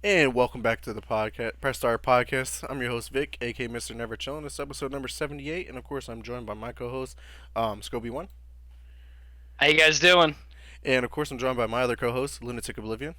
And welcome back to the podcast, Press Start Podcast. I'm your host Vic, aka Mr. Never Chillin'. This is episode number 78, and of course, I'm joined by my co-host, Scobie One, How you guys doing? and of course, I'm joined by my other co-host, Lunatic Oblivion.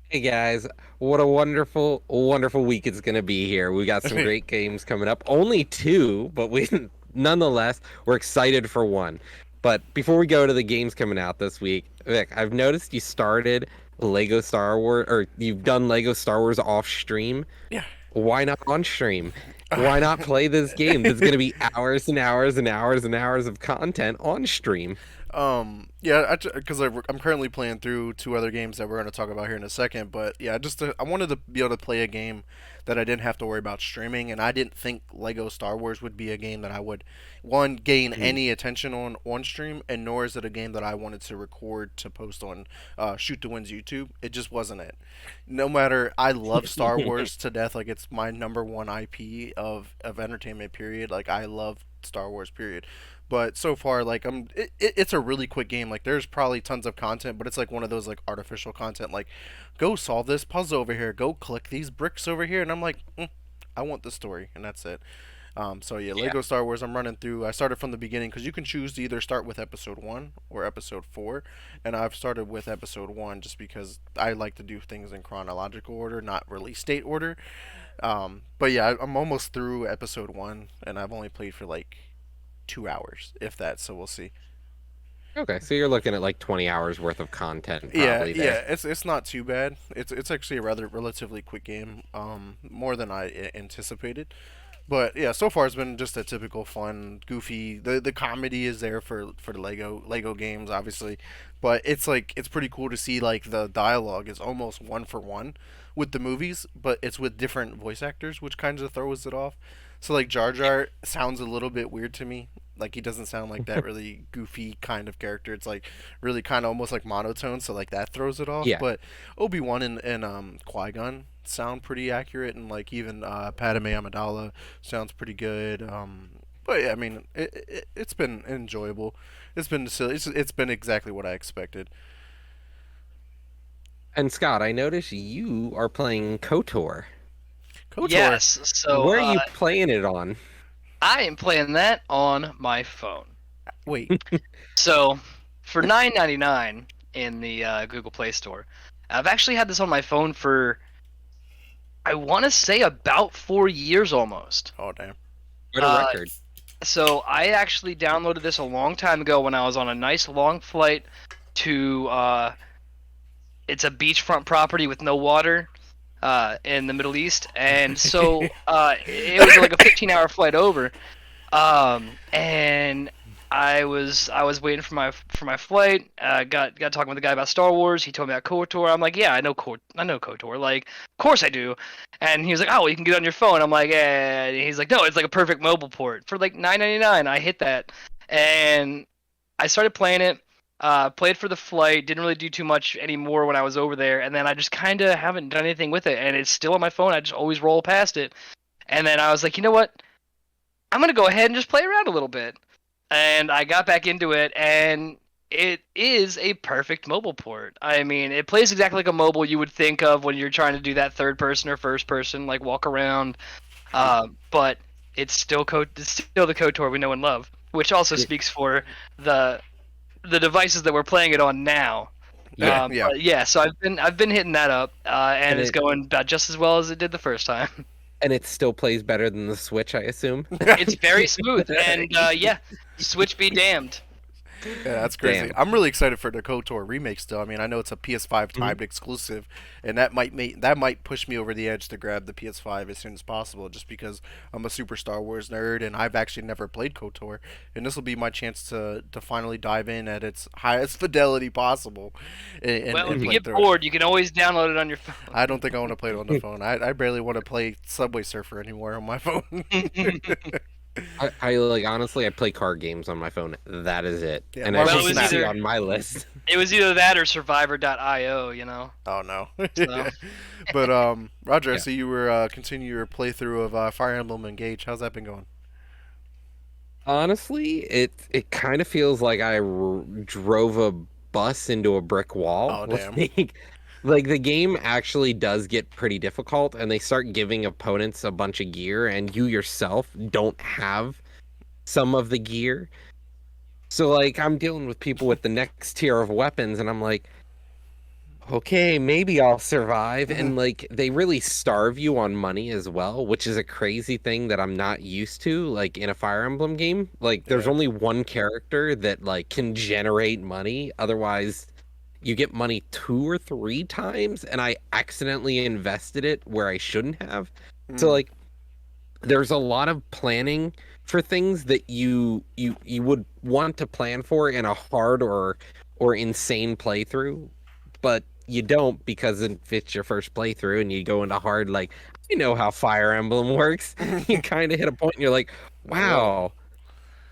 Hey guys, what a wonderful, wonderful week it's gonna be here. We got some great games coming up. Only two, but we nonetheless we're excited for one. But before we go to the games coming out this week, Vic, I've noticed you started Lego Star Wars, or you've done Lego Star Wars off stream. Yeah. Why not on stream? Why not play this game? There's gonna be hours and hours and hours and hours of content on stream. Yeah, because I'm currently playing through two other games that we're going to talk about here in a second. But yeah, I wanted to be able to play a game that I didn't have to worry about streaming, and I didn't think Lego Star Wars would be a game that I would one gain Mm. any attention on stream, and nor is it a game that I wanted to record to post on Shoot to Win's YouTube. It just wasn't it. No matter, I love Star Wars to death. Like it's my number one IP of entertainment. Period. Like I love Star Wars. Period. But so far, like it's a really quick game. Like there's probably tons of content, but it's like one of those like artificial content. Like, go solve this puzzle over here. Go click these bricks over here, and I'm like, I want the story, and that's it. So yeah, Yeah. Lego Star Wars. I'm running through. I started from the beginning because you can choose to either start with episode one or episode four, and I've started with episode one just because I like to do things in chronological order, not release date order. But yeah, I'm almost through episode one, and I've only played for like 2 hours, if that. So we'll see. Okay, so you're looking at like 20 hours worth of content Yeah, probably yeah, there. it's not too bad. It's actually a rather relatively quick game, more than anticipated. But yeah, so far it's been just a typical fun, goofy. The comedy is there for the Lego games, obviously, but it's like it's pretty cool to see like the dialogue is almost one for one with the movies, but it's with different voice actors, which kind of throws it off. So like Jar Jar sounds a little bit weird to me. Like he doesn't sound like that really goofy kind of character. It's like really kind of almost like monotone, so like that throws it off. Yeah. But Obi Wan and Qui Gon sound pretty accurate, and like even Padme Amidala sounds pretty good. But yeah, I mean, it's been enjoyable. It's been silly. It's been exactly what I expected. And Scott, I notice you are playing KOTOR. Kotor. Yes. So Where are you playing it on? I am playing that on my phone. Wait. So for $9.99 in the Google Play Store, I've actually had this on my phone for I want to say about 4 years almost. Oh damn. What a Uh, record. so I actually downloaded this a long time ago when I was on a nice long flight to it's a beachfront property with no water in the Middle East, and so it was like a 15-hour flight over. And I was waiting for my flight. Got talking with the guy about Star Wars. He told me about KOTOR. I'm like, yeah, I know KOTOR. Like, of course I do. And he was like, oh, well, you can get it on your phone. I'm like, eh. And he's like, no, it's like a perfect mobile port for like 9.99. I hit that, and I started playing it. Played for the flight. Didn't really do too much anymore when I was over there, and then I just kind of haven't done anything with it. And it's still on my phone. I just always roll past it. And then I was like, you know what? I'm gonna go ahead and just play around a little bit. And I got back into it, and it is a perfect mobile port. I mean, it plays exactly like a mobile you would think of when you're trying to do that third person or first person, like walk around. But it's still the KOTOR we know and love, which also Yeah. speaks for the the devices that we're playing it on now. Yeah, Yeah. yeah. But yeah, so I've been hitting that up, and And it's it going about just as well as it did the first time. and it still plays better than the Switch, I assume. It's very smooth, and yeah, Switch be damned. Yeah, that's crazy. Damn. I'm really excited for the KOTOR remake still. I mean, I know it's a PS5 Mhm. timed exclusive, and that might push me over the edge to grab the PS5 as soon as possible, just because I'm a super Star Wars nerd and I've actually never played KOTOR, and this will be my chance to finally dive in at its highest fidelity possible, Well, and if you play get through it. bored, you can always download it on your phone. I don't think I want to play it on the phone. I barely want to play Subway Surfer anymore on my phone. I like honestly, I play card games on my phone. That is it. Yeah, And Marvel as you can Snap. see on my list, It was either that or Survivor.io, you know. Oh no. So But Roger, I yeah. see you were continue your playthrough of Fire Emblem Engage. How's that been going? Honestly, it kind of feels like I drove a bus into a brick wall Oh with damn. like Like the game actually does get pretty difficult, and they start giving opponents a bunch of gear, and you yourself don't have some of the gear. So like I'm dealing with people with the next tier of weapons, and I'm like, okay, maybe I'll survive. And like they really starve you on money as well, which is a crazy thing that I'm not used to, like in a Fire Emblem game. Like there's Yeah. only one character that like can generate money. Otherwise, you get money two or three times, and I accidentally invested it where I shouldn't have. So Mm. like there's a lot of planning for things that you would want to plan for in a hard or insane playthrough, but you don't because if it's your first playthrough and you go into hard, like you know how Fire Emblem works, you kind of hit a point and you're like, Well, wow,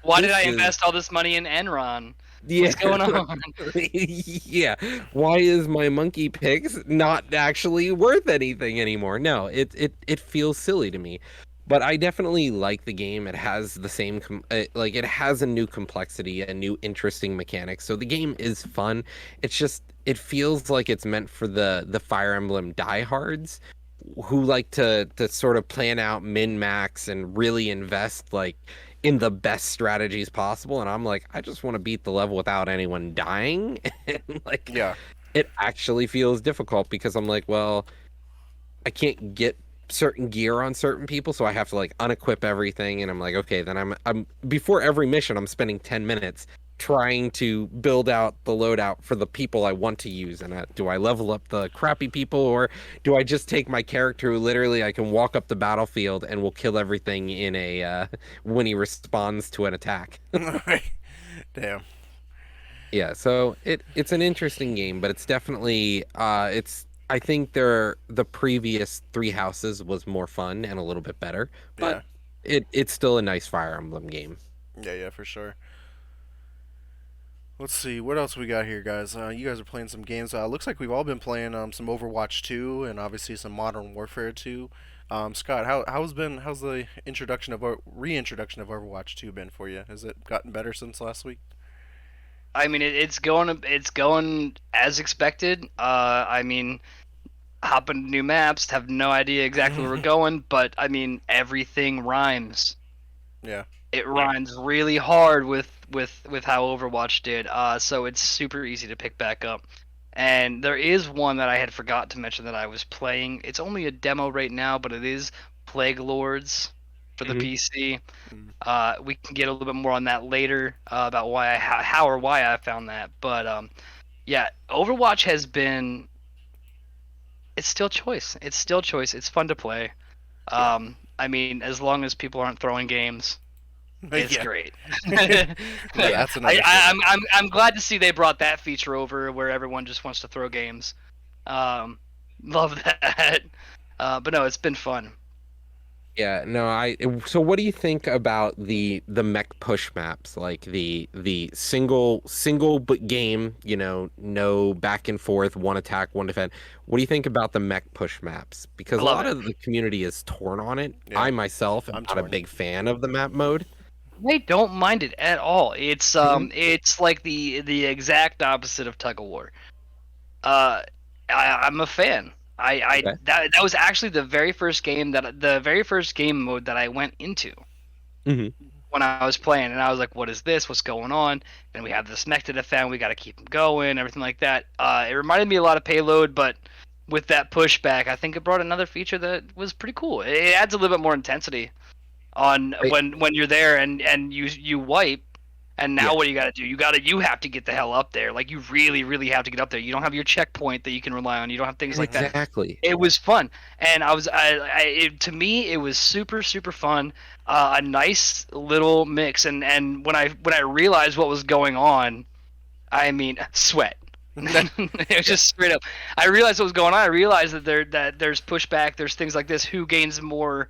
Why did I this is invest all this money in Enron? yeah, What's going on? yeah. Why is my monkey picks not actually worth anything anymore? No, it feels silly to me. But I definitely like the game. It has the same like it has a new complexity, a new interesting mechanic. So the game is fun. It's just it feels like it's meant for the Fire Emblem diehards who like to sort of plan out min max and really invest like in the best strategies possible. And I'm like, I just want to beat the level without anyone dying. And like, yeah. it actually feels difficult because I'm like, well, I can't get certain gear on certain people, so I have to like unequip everything. And I'm like, okay, then I'm before every mission, I'm spending 10 minutes trying to build out the loadout for the people I want to use. And do I level up the crappy people, or do I just take my character who literally I can walk up the battlefield and will kill everything in a when he responds to an attack? Damn. Yeah, so it's an interesting game, but it's definitely it's I think the previous three houses was more fun and a little bit better, but Yeah. it's still a nice Fire Emblem game. Yeah. Yeah. For sure. Let's see what else we got here, guys. You guys are playing some games. Looks like we've all been playing some Overwatch 2 and obviously some Modern Warfare 2. Scott, how's the introduction of reintroduction of Overwatch 2 been for you? Has it gotten better since last week? I mean, it's going as expected. I mean, hop into new maps, have no idea exactly where we're going, but I mean, everything rhymes. Yeah. It rhymes really hard with how Overwatch did. So it's super easy to pick back up. And there is one that I had forgot to mention that I was playing. It's only a demo right now, but it is Plague Lords for the Mhm. PC. Mm. We can get a little bit more on that later about why how or why I found that. But yeah, Overwatch has been. It's still choice. It's still choice. It's fun to play. Yeah. I mean, as long as people aren't throwing games, it's Yeah. great. Yeah. Yeah. That's an I'm understatement. I'm I'm glad to see they brought that feature over where everyone just wants to throw games. Um, love that. But no, it's been fun. Yeah, no, so what do you think about the mech push maps, like the single but game, no back and forth, one attack, one defend. What do you think about the mech push maps? Because I a love lot it. of the community is torn on it. Yeah. I myself am I'm not a torn. big fan of the map mode. I don't mind it at all. It's Hmm. it's like the exact opposite of tug of war. Uh, I'm a fan. I Okay. that was actually the very first game mode that I went into Hmm. when I was playing, and I was like, "What is this? What's going on?" And we have this mech to defend. We got to keep them going, everything like that. It reminded me a lot of Payload, but with that pushback, I think it brought another feature that was pretty cool. It adds a little bit more intensity on I, when you're there and you wipe. And now yeah, what do you got to do? You have to get the hell up there. Like you really have to get up there. You don't have your checkpoint that you can rely on. You don't have things like that. exactly. It was fun, and to me it was super fun. A nice little mix, and when I realized what was going on, I mean sweat. It was Yeah. just straight up. I realized what was going on. I realized that there's pushback. There's things like this. Who gains more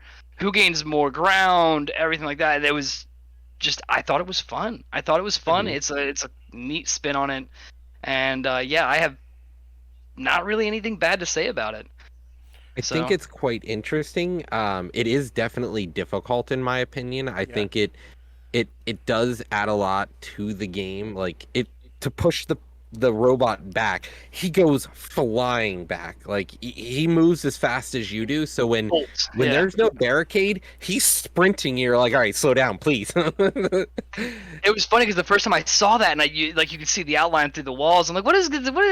ground? Everything like that. It was just. I thought it was fun. I thought it was fun. Hmm. It's a neat spin on it, and yeah, I have not really anything bad to say about it. I think So it's quite interesting. It is definitely difficult in my opinion. I Yeah. think it does add a lot to the game, like it to push the the robot back, he goes flying back. Like he moves as fast as you do. So Bolts. when Yeah. there's no barricade, he's sprinting. You're like, all right, slow down, please. It was funny because the first time I saw that, and you could see the outline through the walls. I'm like, what is this? What?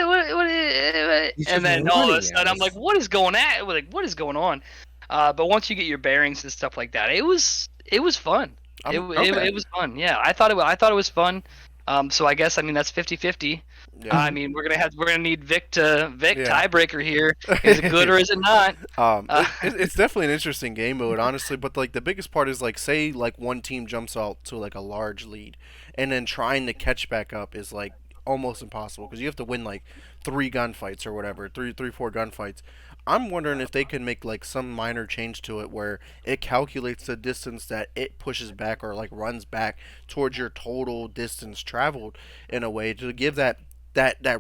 He's And just then all of a running at sudden, I'm like, us. what is going on? Like, what is going on? But once you get your bearings and stuff like that, it was fun. It, I'm it, Okay. it was fun. Yeah, I thought it was fun. So I guess that's 50-50. yeah. I mean, we're gonna need Vic Yeah. tiebreaker here. Is it good or is it not? Uh, It's definitely an interesting game mode, honestly. But like the biggest part is like, say like one team jumps out to like a large lead, and then trying to catch back up is like almost impossible because you have to win like three gunfights or whatever, four gunfights. I'm wondering if they can make like some minor change to it where it calculates the distance that it pushes back or like runs back towards your total distance traveled in a way to give that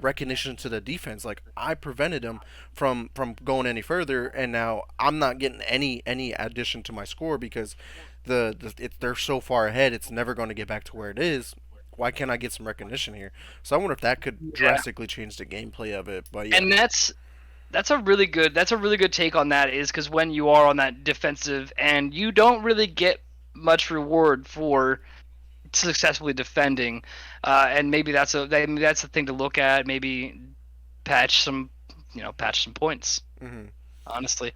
recognition to the defense. Like I prevented them from going any further, and now I'm not getting any addition to my score because they're so far ahead. It's never going to get back to where it is. Why can't I get some recognition here? So I wonder if that could yeah, drastically change the gameplay of it. But yeah, and that's a really good take on that is because when you are on that defensive end, you don't really get much reward for successfully defending, and maybe that's a thing to look at. Maybe patch some, patch some points. hmm Honestly,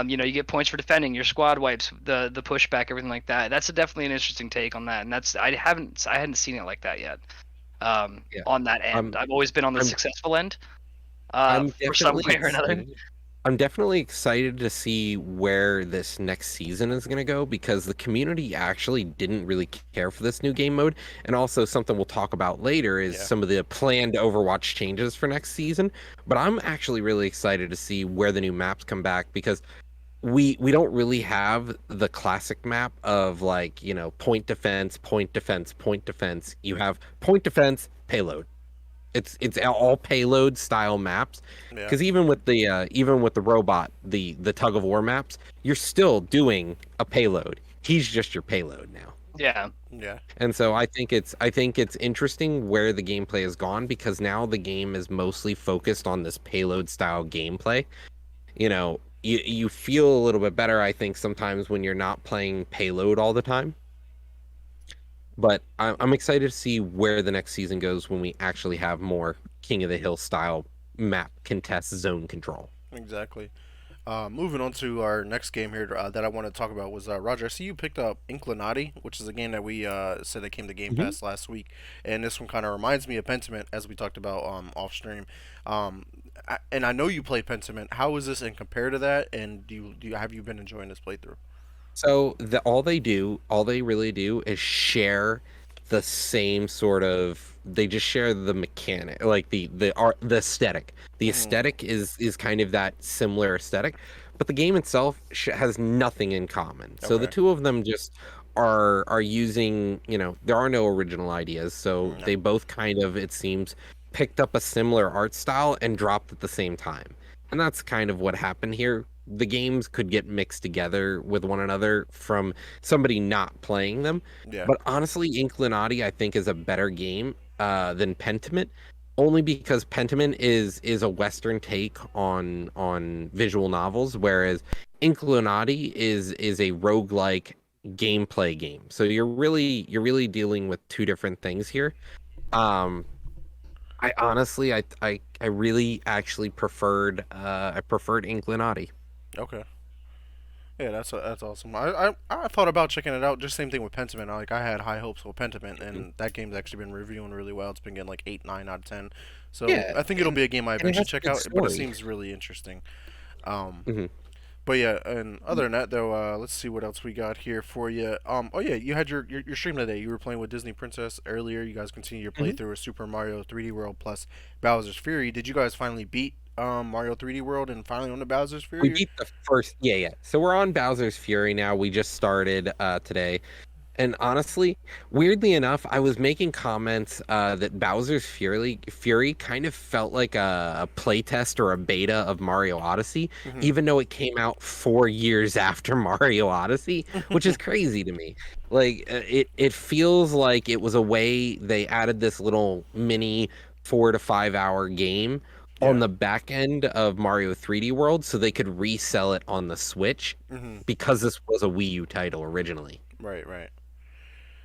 you get points for defending your squad wipes, the pushback, everything like that. That's definitely an interesting take on that, and I hadn't seen it like that yet. Yeah. On that end, I'm I've always been on the I'm successful end, I'm for some definitely way or another. excited. I'm definitely excited to see where this next season is going to go because the community actually didn't really care for this new game mode. And also, something we'll talk about later is yeah, some of the planned Overwatch changes for next season. But I'm actually really excited to see where the new maps come back because we don't really have the classic map of like, point defense, point defense, point defense. You have point defense, payload. It's all payload style maps yeah, because even with the robot, the tug of war maps, you're still doing a payload. He's just your payload now. Yeah, yeah. And so I think it's interesting where the gameplay has gone because now the game is mostly focused on this payload style gameplay. You feel a little bit better, I think, sometimes when you're not playing payload all the time. But I'm excited to see where the next season goes when we actually have more King of the Hill style map contest zone control. Exactly. Moving on to our next game here that I want to talk about was Roger. I see you picked up Inclinati, which is a game that we said that came to Game Mhm. Pass last week, and this one kind of reminds me of Pentiment as we talked about off stream. And I know you played Pentiment. How is this in compare to that? And have you been enjoying this playthrough? So all they really do is share the same sort of. They just share the mechanic, like the art, the aesthetic. The hmm aesthetic is kind of that similar aesthetic, but the game itself has nothing in common. So the Okay. two of them just are using. There are no original ideas, so No. they both kind of, it seems, picked up a similar art style and dropped at the same time. And that's kind of what happened here. The games could get mixed together with one another from somebody not playing them. Yeah. But honestly, Inclinati I think is a better game than Pentiment, only because Pentiment is a Western take on visual novels, whereas Inclinati is a roguelike gameplay game. So you're really dealing with two different things here. Um, I really actually preferred Inclinati. Okay. Yeah, that's awesome. I thought about checking it out. Just same thing with Pentiment. I had high hopes with Pentiment, Mhm. and that game's actually been reviewing really well. It's been getting like 8, 9 out of 10. So Yeah, I think it'll be a game I and it eventually has a check good out. But it story. seems really interesting. Um, Hmm. but yeah, and other than that though, let's see what else we got here for you. Oh yeah, you had your stream today. You were playing with Disney Princess earlier. You guys continue your Hmm. playthrough of Super Mario 3D World plus Bowser's Fury. Did you guys finally beat Mario 3D World and finally on the Bowser's We Fury? beat the first, yeah, yeah. So we're on Bowser's Fury now. We just started today. And honestly, weirdly enough, I was making comments that Bowser's Fury kind of felt like a playtest or a beta of Mario Odyssey, hmm even though it came out 4 years after Mario Odyssey, which is crazy to me. Like it feels like it was a way they added this little mini 4 to 5 hour game on Yeah. the back end of Mario 3D World so they could resell it on the Switch Hmm. because this was a Wii U title originally. Right. Right.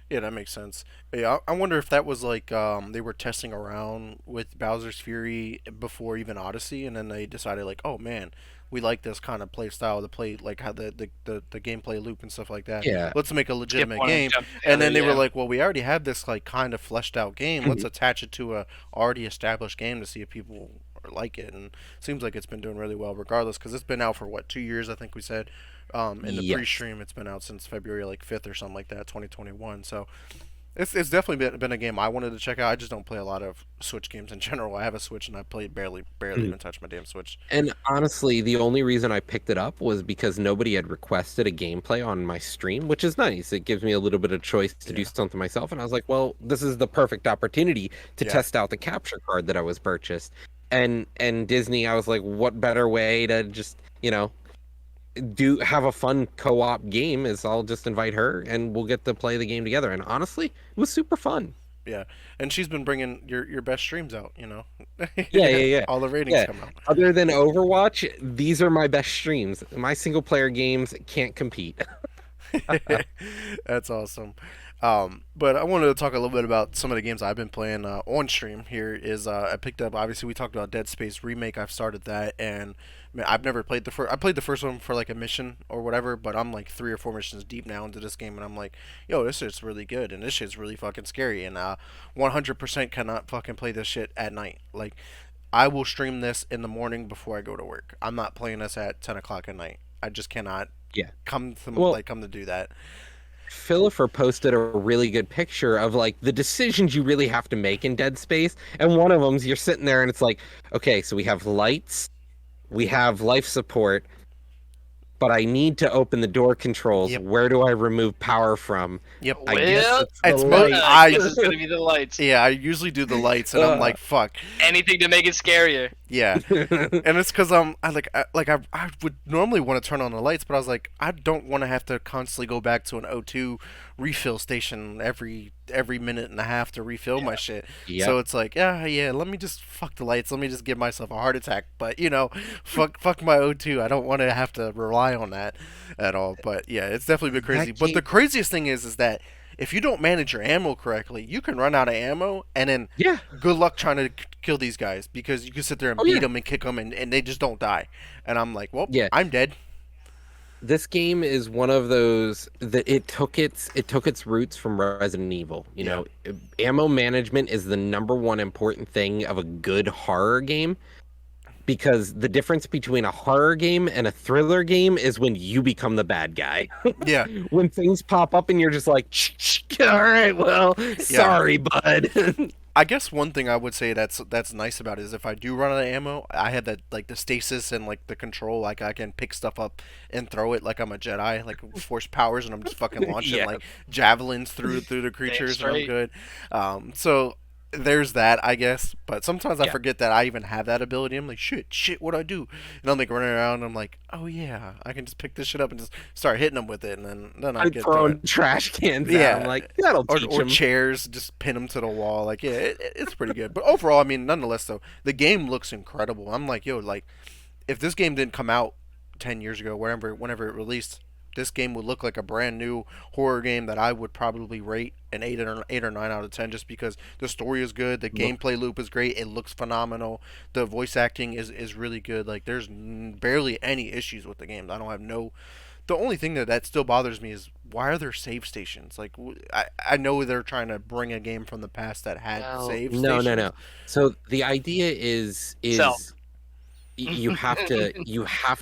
Yeah, that makes sense. Yeah, I wonder if that was like they were testing around with Bowser's Fury before even Odyssey, and then they decided like, oh man, we like this kind of play style, the play like how the gameplay loop and stuff like that. Yeah. Let's make a Skip legitimate one and game. jump to the And other. then they were Yeah. like, well, we already have this like kind of fleshed out game. Let's attach it to a already established game to see if people like it. And it seems like it's been doing really well regardless because it's been out for what 2 years I think we said. In the Yes. pre-stream, it's been out since February like 5th or something like that, 2021. So it's definitely been a game I wanted to check out. I just don't play a lot of Switch games in general. I have a Switch and I play barely even touch my damn Switch. And honestly, the only reason I picked it up was because nobody had requested a gameplay on my stream, which is nice. It gives me a little bit of choice to do Yeah, something myself. And I was like, well, this is the perfect opportunity to yeah, test out the capture card that I was purchased. And Disney, I was like, what better way to just, do have a fun co-op game is I'll just invite her and we'll get to play the game together. And honestly, it was super fun. yeah. And she's been bringing your best streams out. Yeah, yeah, yeah. All the ratings Yeah. come out. Other than Overwatch, these are my best streams. My single player games can't compete. That's awesome. But I wanted to talk a little bit about some of the games I've been playing on stream. Here is I picked up. Obviously, we talked about Dead Space remake. I've started that, and man, I've never played the first. I played the first one for like a mission or whatever, but I'm like 3 or 4 missions deep now into this game, and I'm like, yo, this shit's really good, and this shit's really fucking scary, and 100% cannot fucking play this shit at night. Like, I will stream this in the morning before I go to work. I'm not playing this at 10 o'clock at night. I just cannot Yeah. come to Well, come to do that. Philipper posted a really good picture of like the decisions you really have to make in Dead Space, and one of them's you're sitting there and it's like, okay, so we have lights, we have life support, but I need to open the door controls. Yep. Where do I remove power from? Yep. I guess Well, it's the It's light. I guess it's gonna be the lights. yeah, I usually do the lights, and I'm like, fuck. Anything to make it scarier. Yeah, and it's because I would normally want to turn on the lights, but I was like, I don't want to have to constantly go back to an O2 refill station every minute and a half to refill my shit. Yep. So it's like, yeah, let me just fuck the lights. Let me just give myself a heart attack. But fuck my O2. I don't want to have to rely on that at all. But yeah, it's definitely been crazy. That But the game, craziest thing is that if you don't manage your ammo correctly, you can run out of ammo, and then yeah. good luck trying to kill these guys because you can sit there and Oh beat yeah. them and kick them, and they just don't die. And I'm like, well, Yeah. I'm dead. This game is one of those that it took its roots from Resident Evil. Ammo management is the number one important thing of a good horror game because the difference between a horror game and a thriller game is when you become the bad guy. Yeah, When things pop up and you're just like, all right, well, sorry, bud. I guess one thing I would say that's nice about it is if I do run out of ammo, I have that like the stasis and like the control, like I can pick stuff up and throw it like I'm a Jedi, like force powers, and I'm just fucking launching Yeah. like javelins through the creatures, and I'm straight. good. So there's that, I guess. But sometimes I Yeah. forget that I even have that ability. I'm like, shit, what do I do? And I'm like running around, and I'm like, oh yeah, I can just pick this shit up and just start hitting them with it, and then I I'm get through it. throwing trash cans at Yeah, him. Like, that'll or, teach or him. chairs, just pin them to the wall. Like, yeah, it's pretty good. But overall, I mean, nonetheless, though, the game looks incredible. I'm like, yo, like, if this game didn't come out 10 years ago, whenever it released, this game would look like a brand new horror game that I would probably rate an 8 or 9 out of 10, just because the story is good, the gameplay loop is great, it looks phenomenal, the voice acting is really good. Like, there's barely any issues with the game. I don't have no. The only thing that still bothers me is why are there save stations? Like, I know they're trying to bring a game from the past that had Well, save No, stations. no, no. So the idea is Sell. you have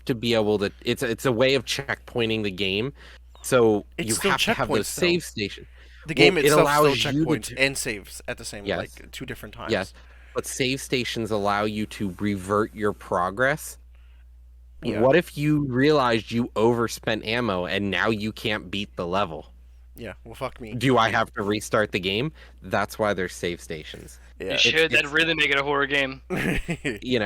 to be able to it's a way of checkpointing the game. So It's you still have to have those checkpoints, though. save stations. The game Well, it itself still allows you to checkpoints and saves at the same, Yes. like, two different times. Yes, but save stations allow you to revert your progress. Yeah. What if you realized you overspent ammo and now you can't beat the level? Yeah. Well, fuck me. Do I have to restart the game? That's why there's save stations. Yeah. You should. That'd it's- really make it a horror game. Are That'd you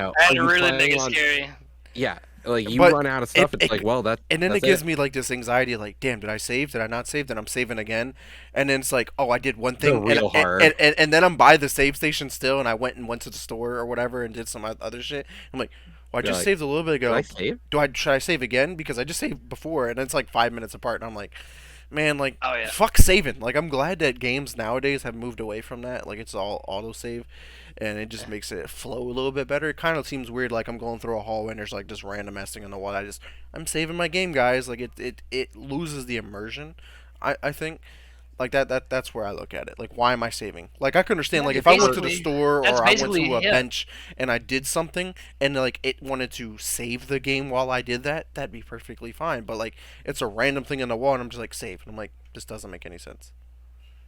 really make planning it on- scary. Yeah, Like you But run out of it, stuff, it's it like, well, and then it that's gives it. me like this anxiety, like, damn, did I save? Did I not save? Then I'm saving again, and then it's like, oh, I did one The thing, and real and, hard. and, and then I'm by the save station still, and I went to the store or whatever and did some other shit. I'm like, well, I You're just like, saved a little bit did I ago. save? Should I save again because I just saved before, and it's like 5 minutes apart, and I'm like, man, like, Oh yeah. fuck saving. Like, I'm glad that games nowadays have moved away from that. Like, it's all auto save, and it just makes it flow a little bit better. It kind of seems weird, like I'm going through a hallway and there's like this random ass thing on the wall. I'm saving my game, guys. Like, it loses the immersion. I think. Like that's where I look at it. Like, why am I saving? Like, I can understand, Yeah, like, you're if I went to the basically. store That's or I went basically to a yeah. bench and I did something and like it wanted to save the game while I did that, that'd be perfectly fine. But like, it's a random thing on the wall and I'm just like, save, and I'm like, this doesn't make any sense.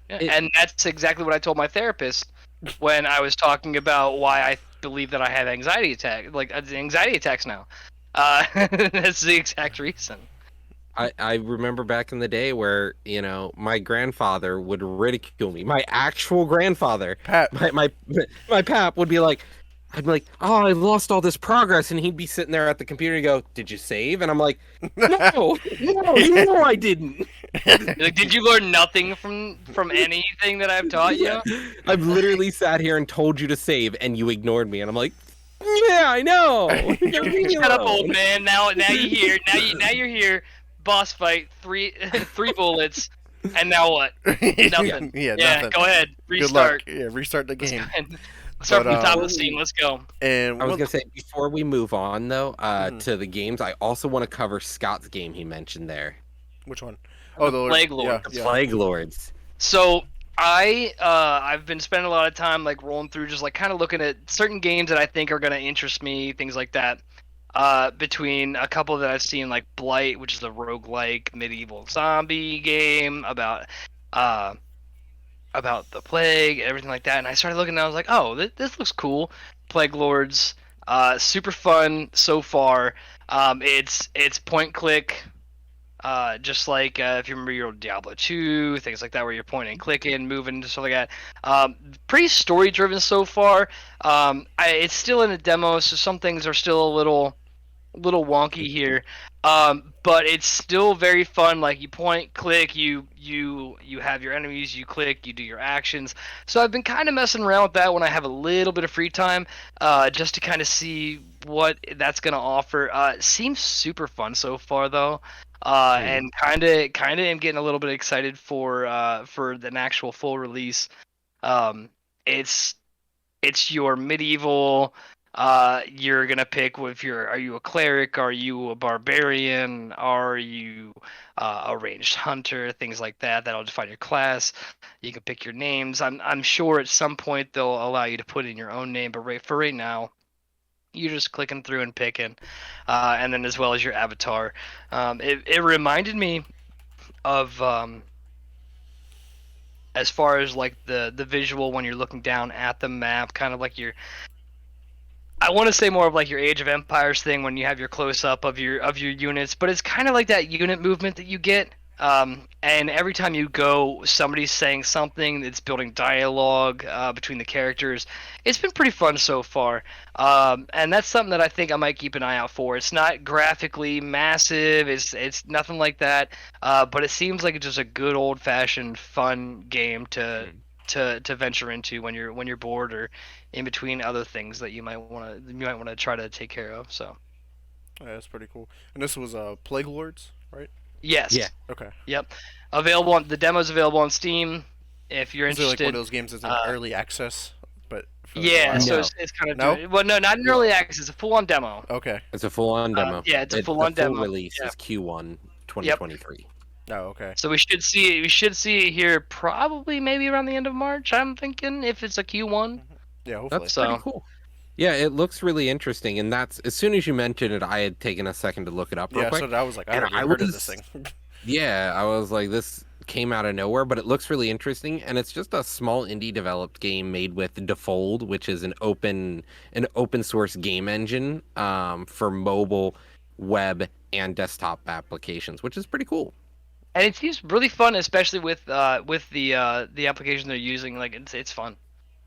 Yeah, It and that's exactly what I told my therapist when I was talking about why I believe that I have anxiety attacks now. That's the exact reason. I remember back in the day where, my grandfather would ridicule me. My actual grandfather, Pat. my pap would be like, I'd be like, oh, I lost all this progress, and he'd be sitting there at the computer and go, did you save? And I'm like, no, no, I didn't. Like, did you learn nothing from anything that I've taught Yeah. you? I've literally sat here and told you to save, and you ignored me, and I'm like, yeah, I know. You're me Shut up, old alone. man. Now you here. Now you're here. Boss fight. Three bullets. And now what? yeah, Nothing. yeah, Yeah. nothing. Go ahead. Good luck. Restart. Yeah, restart the Let's go game. ahead. Start But from the top of Before the scene. we Let's go. and I was what? gonna say before we move on though, Mhm. to the games, I also want to cover Scott's game he mentioned there, Which one? Oh, The the Lord. Plague Yeah, Lord. the yeah. Plague Lords. So I've been spending a lot of time like rolling through just like kind of looking at certain games that I think are gonna interest me, things like that. Between a couple that I've seen like Blight, which is a roguelike medieval zombie game uh about the plague, everything like that, and I started looking and I was like, oh, this looks cool. Plague Lords, super fun so far. It's point click, just like if you remember your old Diablo 2, things like that, where you're pointing, clicking, moving, and stuff like that. Pretty story driven so far. It's still in a demo, so some things are still a little wonky here, but it's still very fun. Like you point, click, you have your enemies, you click, you do your actions. So I've been kind of messing around with that when I have a little bit of free time, just to kind of see what that's gonna offer. It seems super fun so far though, Hmm. and kind of am getting a little bit excited for an actual full release. Um, it's it's your medieval. You're gonna pick if are you a cleric, are you a barbarian, are you a ranged hunter, things like that. That'll define your class. You can pick your names. I'm sure at some point they'll allow you to put in your own name, but for right now, you're just clicking through and picking, and then as well as your avatar. It reminded me of as far as like the visual when you're looking down at the map, kind of like your I want to say more of like your Age of Empires thing when you have your close up of your units, but it's kind of like that unit movement that you get. And every time you go, somebody's saying something that's building dialogue between the characters. It's been pretty fun so far, and that's something that I think I might keep an eye out for. It's not graphically massive, it's nothing like that, but it seems like it's just a good old fashioned fun game to venture into when you're bored or in between other things that you might want to try to take care of. So Yeah, that's pretty cool. And this was Plague Lords, right? Yeah. yes, Okay. yep, available on the demo's available on Steam if you're Is it like one of interested. those games that's in Uh, early access, but for a yeah, while? so No, it's kind of No. doing well. No, not in early access. It's a full-on demo. Okay. it's a full-on demo. Yeah, it's a The full-on full demo. release Yeah, is Q1 yep. 2023. Oh, okay. So we should see it here probably maybe around the end of March. I'm thinking if it's a Q1. Yeah, hopefully. That's pretty So cool. Yeah, it looks really interesting, and that's as soon as you mentioned it, I had taken a second to look it up real Yeah, quick, so I was like, I and never I even heard of this was, thing. yeah, I was like, this came out of nowhere, but it looks really interesting, and it's just a small indie developed game made with Defold, which is an open source game engine for mobile, web, and desktop applications, which is pretty cool. and it seems really fun, especially with the application they're using. Like it's fun.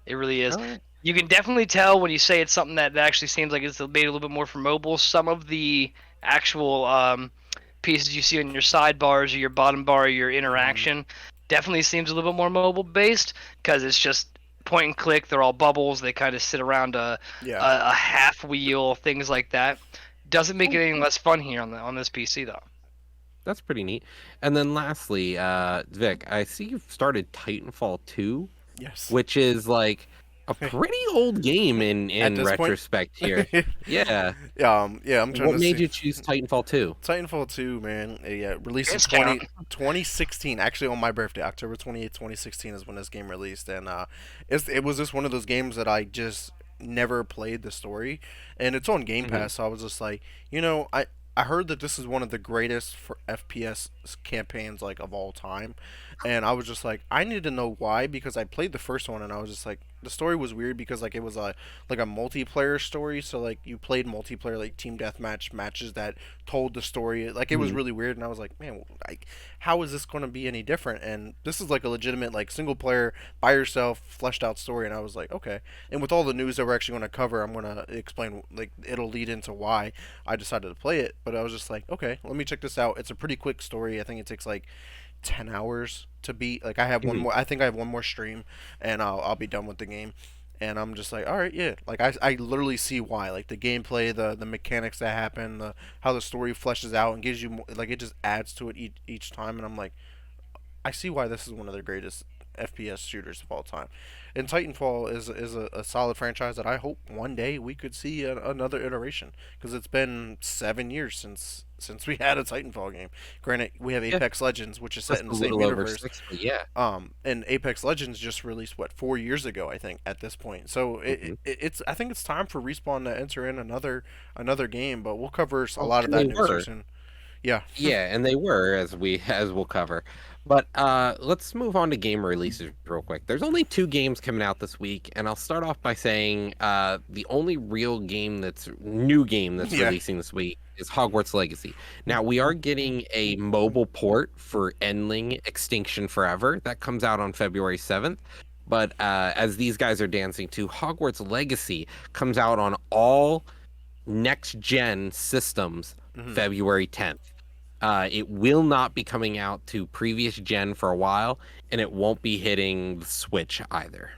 It really is. Oh, yeah. You can definitely tell when you say it's something that actually seems like it's made a little bit more for mobile. Some of the actual pieces you see on your sidebars or your bottom bar, or your Hmm. interaction, definitely seems a little bit more mobile based because it's just point and click. They're all bubbles. They kind of sit around Yeah. a half wheel, things like that. Doesn't make Oh, it any less fun here on this PC though. that's pretty neat. And then lastly, Vic, I see you've started Titanfall 2, Yes. which is like a pretty old game in At this point. retrospect here. Yeah. Yeah, I'm trying What to made see. you choose Titanfall 2? Titanfall 2, man. Yeah, released in Discount. 2016. Actually, on my birthday, October 28th, 2016 is when this game released. And it was just one of those games that I just never played the story. And it's on Game Hmm. Pass, so I was just like, I heard that this is one of the greatest for FPS campaigns like of all time, and I was just like, I need to know why because I played the first one and I was just like, the story was weird because like it was a multiplayer story, so like you played multiplayer like team deathmatch matches that told the story. Like it was Hmm. really weird, and I was like, man, like how is this going to be any different? And this is like a legitimate like single player by yourself fleshed out story, and I was like, okay. And with all the news that we're actually going to cover, I'm going to explain like it'll lead into why I decided to play it. But I was just like, okay, let me check this out. It's a pretty quick story. I think it takes like 10 hours to beat. Like I have one Hmm. more. I think I have one more stream, and I'll be done with the game. And I'm just like, all right, yeah. Like I literally see why. Like the gameplay, the mechanics that happen, the how the story fleshes out and gives you more, like it just adds to it each time. And I'm like, I see why this is one of the greatest FPS shooters of all time. And Titanfall is a solid franchise that I hope one day we could see another iteration because it's been 7 years since we had a Titanfall game. Granted, we have Yeah, Apex Legends, which is set just in a the same little over universe. 6, but yeah. And Apex Legends just released what 4 years ago, I think, at this point. So Hmm. it's I think it's time for Respawn to enter in another game, but we'll cover a Well, lot of and they that news here were. soon. Yeah, Yeah, and they were as we'll cover. But let's move on to game releases real quick. There's only two games coming out this week, and I'll start off by saying the only real game that's new game that's yeah. releasing this week is Hogwarts Legacy. Now we are getting a mobile port for Endling Extinction Forever that comes out on February 7th. But as these guys are dancing to, Hogwarts Legacy comes out on all next gen systems Hmm. February 10th. It will not be coming out to previous gen for a while, and it won't be hitting the Switch either.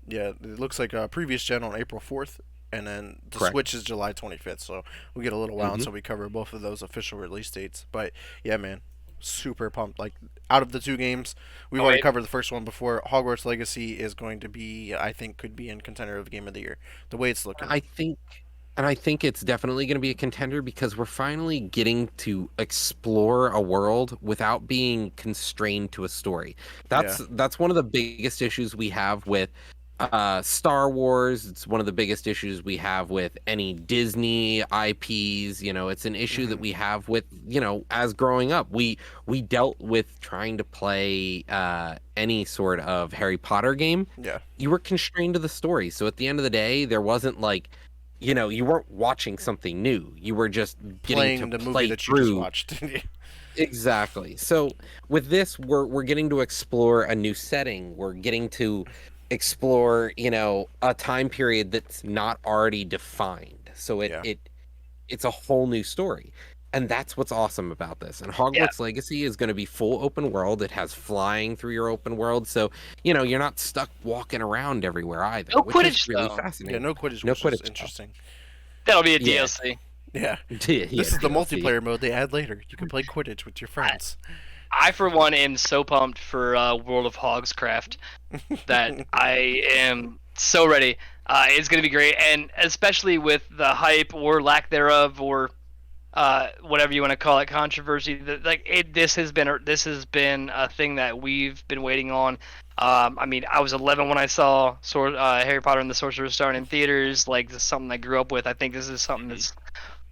Yeah, it looks like previous gen on April 4th, and then the Correct. Switch is July 25th. So we get a little while Hmm. until we cover both of those official release dates. But yeah, man, super pumped. Like out of the two games, we've Oh already wait, covered the first one before. Hogwarts Legacy is going to be, I think, could be in contender of Game of the Year. The way it's looking. I think, and I think it's definitely going to be a contender because we're finally getting to explore a world without being constrained to a story. Yeah. That's one of the biggest issues we have with Star Wars. It's one of the biggest issues we have with any Disney IPs. It's an issue that Hmm. we have with, as growing up, we dealt with trying to play any sort of Harry Potter game. Yeah. You were constrained to the story. So at the end of the day, there wasn't like, you weren't watching something new. You were just getting to Playing the movie play that you just through. watched. Exactly. So with this, we're getting to explore a new setting. We're getting to explore, a time period that's not already defined. So Yeah. it's a whole new story. And that's what's awesome about this. And yeah, Hogwarts Legacy is going to be full open world. It has flying through your open world. So, you're not stuck walking around everywhere either, no which is Quidditch really though. Yeah. fascinating. No Quidditch, No which is Quidditch though. interesting. That'll be a Yeah. DLC. Yeah. Yeah, This is the DLC. multiplayer mode they add later. You can play Quidditch with your I, friends. I for one am so pumped for World of Hogscraft that I am so ready. It's gonna be great, and especially with the hype or lack thereof, or whatever you want to call it, controversy. That like this has been a thing that we've been waiting on. I mean, I was 11 when I saw Harry Potter and the Sorcerer's Stone in theaters. Like, this is something I grew up with. I think this is something that's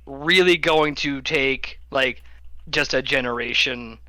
really going to take like just a generation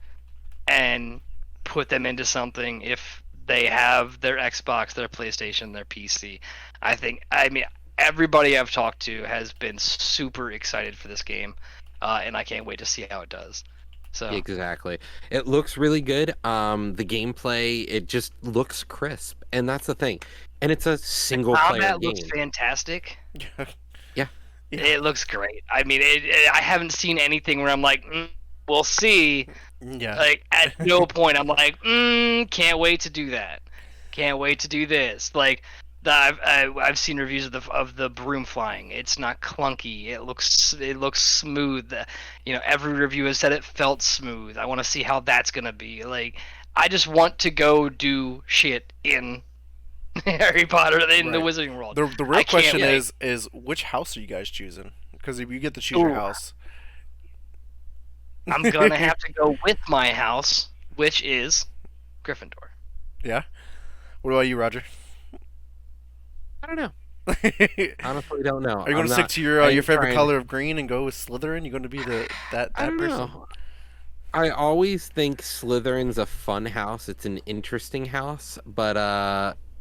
and put them into something if they have their Xbox, their PlayStation, their PC. I mean, everybody I've talked to has been super excited for this game, and I can't wait to see how it does. So, Exactly. It looks really good. The gameplay, it just looks crisp. And that's the thing. and it's a The single player combat looks game. fantastic. Yeah. Yeah. It looks great. I mean, I haven't seen anything where I'm like, we'll see. Yeah. Like at no point I'm like, can't wait to do that. Can't wait to do this. Like I've seen reviews of the broom flying. It's not clunky. It looks smooth. Every review has said it felt smooth. I want to see how that's gonna be. Like I just want to go do shit in Harry Potter in the Right. Wizarding World. The real I can't question wait. is which house are you guys choosing? Because if you get to choose your Ooh. house, I'm gonna have to go with my house, which is Gryffindor. Yeah. What about you, Roger? I don't know. Are you Honestly, don't know. going to stick to your favorite color of green and go with Slytherin? You going to be that I don't person? know. I always think Slytherin's a fun house. It's an interesting house, but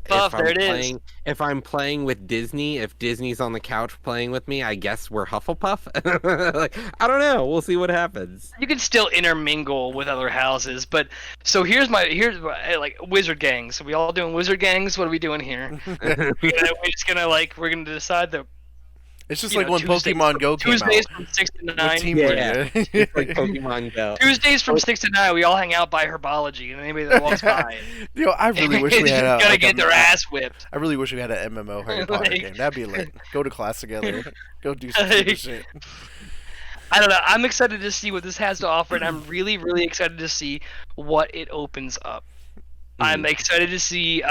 Buff, there it is. if I'm playing with Disney, if Disney's on the couch playing with me, I guess we're Hufflepuff. Like, I don't know. We'll see what happens. You can still intermingle with other houses, but so here's like wizard gangs. So we all doing wizard gangs? What are we doing here? We're gonna decide the It's just you like know, when Tuesdays Pokemon from- Go came out. Tuesdays from 6 to The 9. team Yeah. league, It's like Pokemon Go. Tuesdays from 6 to 9. We all hang out by herbology, and anybody that walks by, I really wish we had gotta like get their ass whipped. I really wish we had an MMO Harry Potter Like- game. That'd be lit. Go to class together. Go do some stupid shit. I don't know. I'm excited to see what this has to offer, and I'm really, really excited to see what it opens up. I'm excited to see.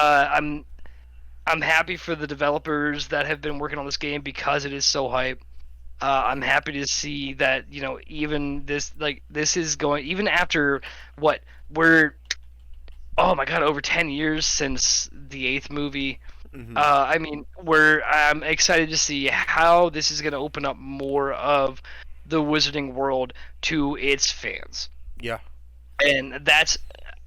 I'm happy for the developers that have been working on this game because it is so hype. I'm happy to see that even this is going even after what we're oh my god over 10 years since the 8th movie. I mean I'm excited to see how this is going to open up more of the Wizarding world to its fans. Yeah. And that's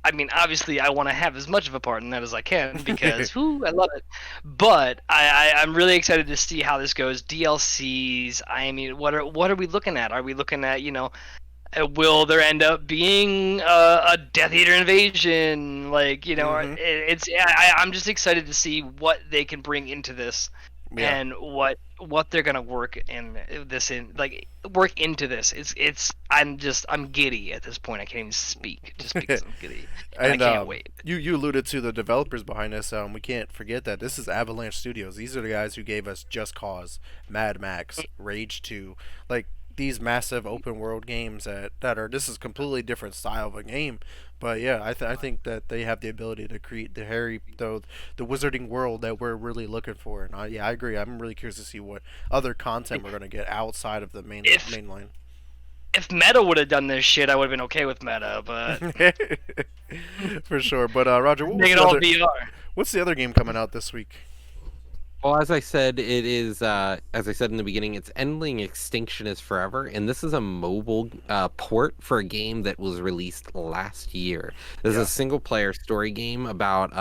I mean, obviously, I want to have as much of a part in that as I can because, I love it. But I'm really excited to see how this goes. DLCs. I mean, what are we looking at? Are we looking at will there end up being a Death Eater invasion? Like I'm just excited to see what they can bring into this. Yeah. And what they're gonna work into this. I'm giddy at this point. I can't even speak just because I'm giddy. And I can't wait. You alluded to the developers behind this. We can't forget that this is Avalanche Studios. These are the guys who gave us Just Cause, Mad Max, Rage 2, like these massive open world games that are this is completely different style of a game. But yeah, I think that they have the ability to create the Wizarding world that we're really looking for. And I agree. I'm really curious to see what other content we're gonna get outside of the main line. If Meta would have done this shit, I would have been okay with Meta, but For sure. But Roger, make it all VR. what's the other game coming out this week? Well, as I said, it is, as I said in the beginning, it's Endling Extinction is Forever, and this is a mobile port for a game that was released last year. This is a single-player story game about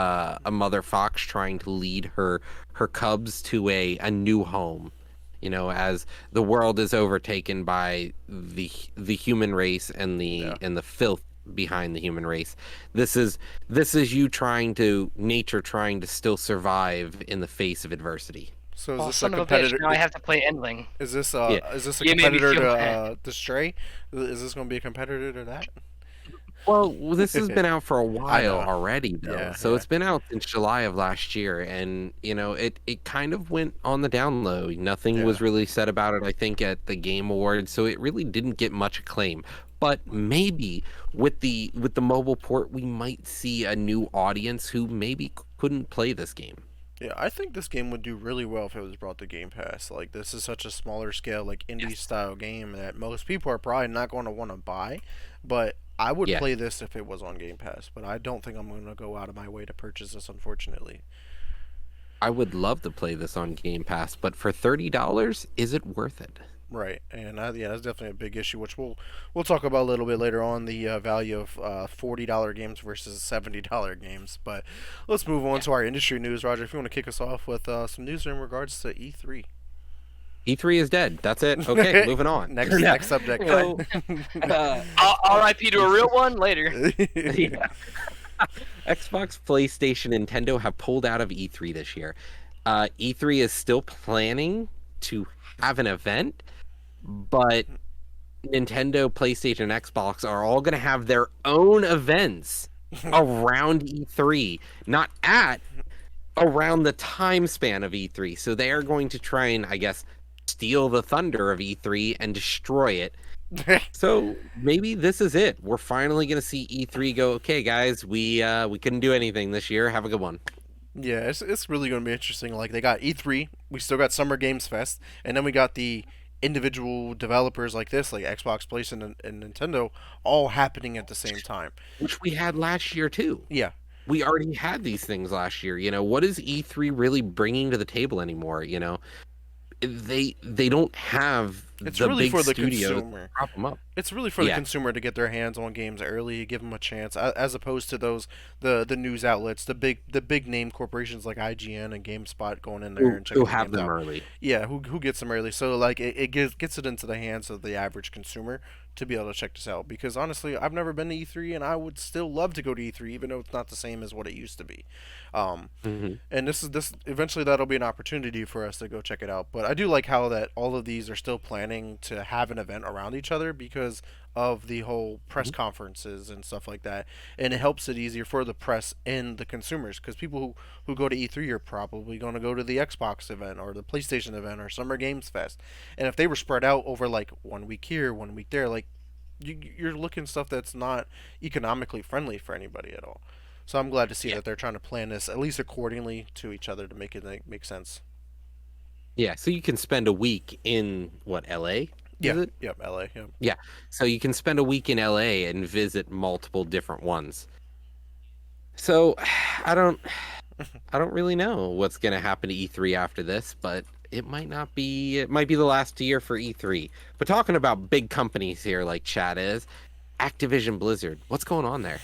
a mother fox trying to lead her cubs to a new home. As the world is overtaken by the human race and the filth behind the human race. This is nature trying to still survive in the face of adversity. So is this son a of a bitch, competitor? now I have to play Endling. Is this is this a You made me competitor feel to bad. to Stray? Is this going to be a competitor to that? Well, this has been out for a while know. already, though. Yeah, So yeah. it's been out since July of last year, and it kind of went on the down low. Nothing was really said about it, I think, at the Game Awards, so it really didn't get much acclaim. But maybe with the mobile port, we might see a new audience who maybe couldn't play this game. Yeah, I think this game would do really well if it was brought to Game Pass. Like, this is such a smaller scale, like indie style game that most people are probably not going to want to buy. But I would play this if it was on Game Pass. But I don't think I'm going to go out of my way to purchase this, unfortunately. I would love to play this on Game Pass, but for $30, is it worth it? Right, and that's definitely a big issue, which we'll talk about a little bit later on, the value of $40 games versus $70 games. But let's move on to our industry news, Roger. If you want to kick us off with some news in regards to E3. E3 is dead. That's it. Okay, moving on. Next subject. So, R.I.P. to a real one later. Xbox, PlayStation, Nintendo have pulled out of E3 this year. E3 is still planning to have an event, but Nintendo, PlayStation, and Xbox are all going to have their own events around E3, not at around the time span of E3. So they are going to try and, I guess, steal the thunder of E3 and destroy it. So maybe this is it. We're finally going to see E3 go, okay, guys, we couldn't do anything this year. Have a good one. Yeah, it's really going to be interesting. Like they got E3, we still got Summer Games Fest, and then we got the individual developers like this, like Xbox, PlayStation, and Nintendo, all happening at the same time. Which we had last year too. Yeah, We already had these things last year. What is E3 really bringing to the table anymore? They don't have it's the really big for the studios to consumer. prop them up. It's really for the Yeah. consumer to get their hands on games early, give them a chance, as opposed to those the news outlets, the big name corporations like IGN and GameSpot going in there Who and who checking the have games them out. early. Yeah, who gets them early? So like it gets it into the hands of the average consumer to be able to check this out. Because honestly, I've never been to E3, and I would still love to go to E3, even though it's not the same as what it used to be. Um, Hmm. and this eventually that'll be an opportunity for us to go check it out. But I do like how that all of these are still planning to have an event around each other because of the whole press conferences and stuff like that, and it helps it easier for the press and the consumers because people who go to E3 are probably going to go to the Xbox event or the PlayStation event or Summer Games Fest, and if they were spread out over like 1 week here, 1 week there, like you're looking stuff that's not economically friendly for anybody at all. So I'm glad to see Yeah. that they're trying to plan this at least accordingly to each other to make it make sense. Yeah. So you can spend a week in what, LA? Is Yeah, it? yep, LA, yep. Yeah. So you can spend a week in LA and visit multiple different ones. So I don't I don't really know what's going to happen to E3 after this, but it might not be. It might be the last year for E3. But talking about big companies here, like Chad is, Activision Blizzard, what's going on there?